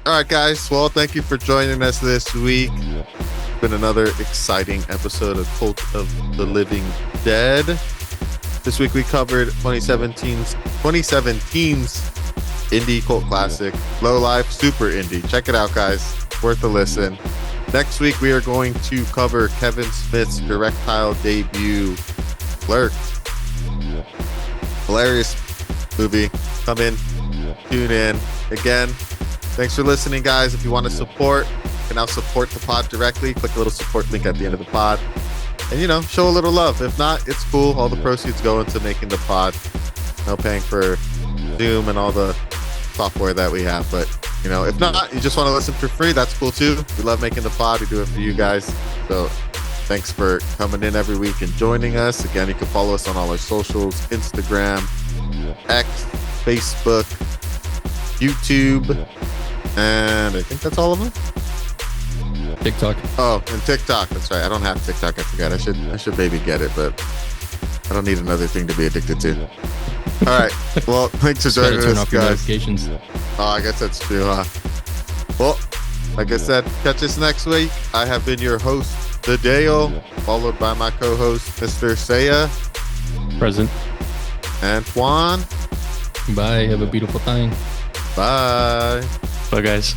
All right, guys. Well, thank you for joining us this week. It's been another exciting episode of Cult of the Living Dead. This week we covered 2017's indie cult classic, Lowlife, super indie. Check it out, guys. Worth a listen. Next week we are going to cover Kevin Smith's directorial debut, Clerks. Hilarious movie. Come in, tune in. Again, thanks for listening, guys. If you want to support, you can now support the pod directly. Click a little support link at the end of the pod. And, you know, show a little love. If not, it's cool. All the proceeds go into making the pod. No paying for Zoom and all the software that we have. But, you know, if not, you just want to listen for free, that's cool too. We love making the pod. We do it for you guys. So thanks for coming in every week and joining us. Again, you can follow us on all our socials, Instagram, X, Facebook, YouTube, and I think that's all of them.
TikTok.
Oh, and TikTok. That's right. I don't have TikTok. I forgot. I should maybe get it, but I don't need another thing to be addicted to. All right. Well, thanks for joining
Turn
us,
off your
guys.
notifications.
Oh, I guess that's true, huh? Well, like I said, catch us next week. I have been your host, The Dale, followed by my co-host, Mr. Saya.
Present.
And Twan.
Bye. Have a beautiful time.
Bye.
Bye, guys.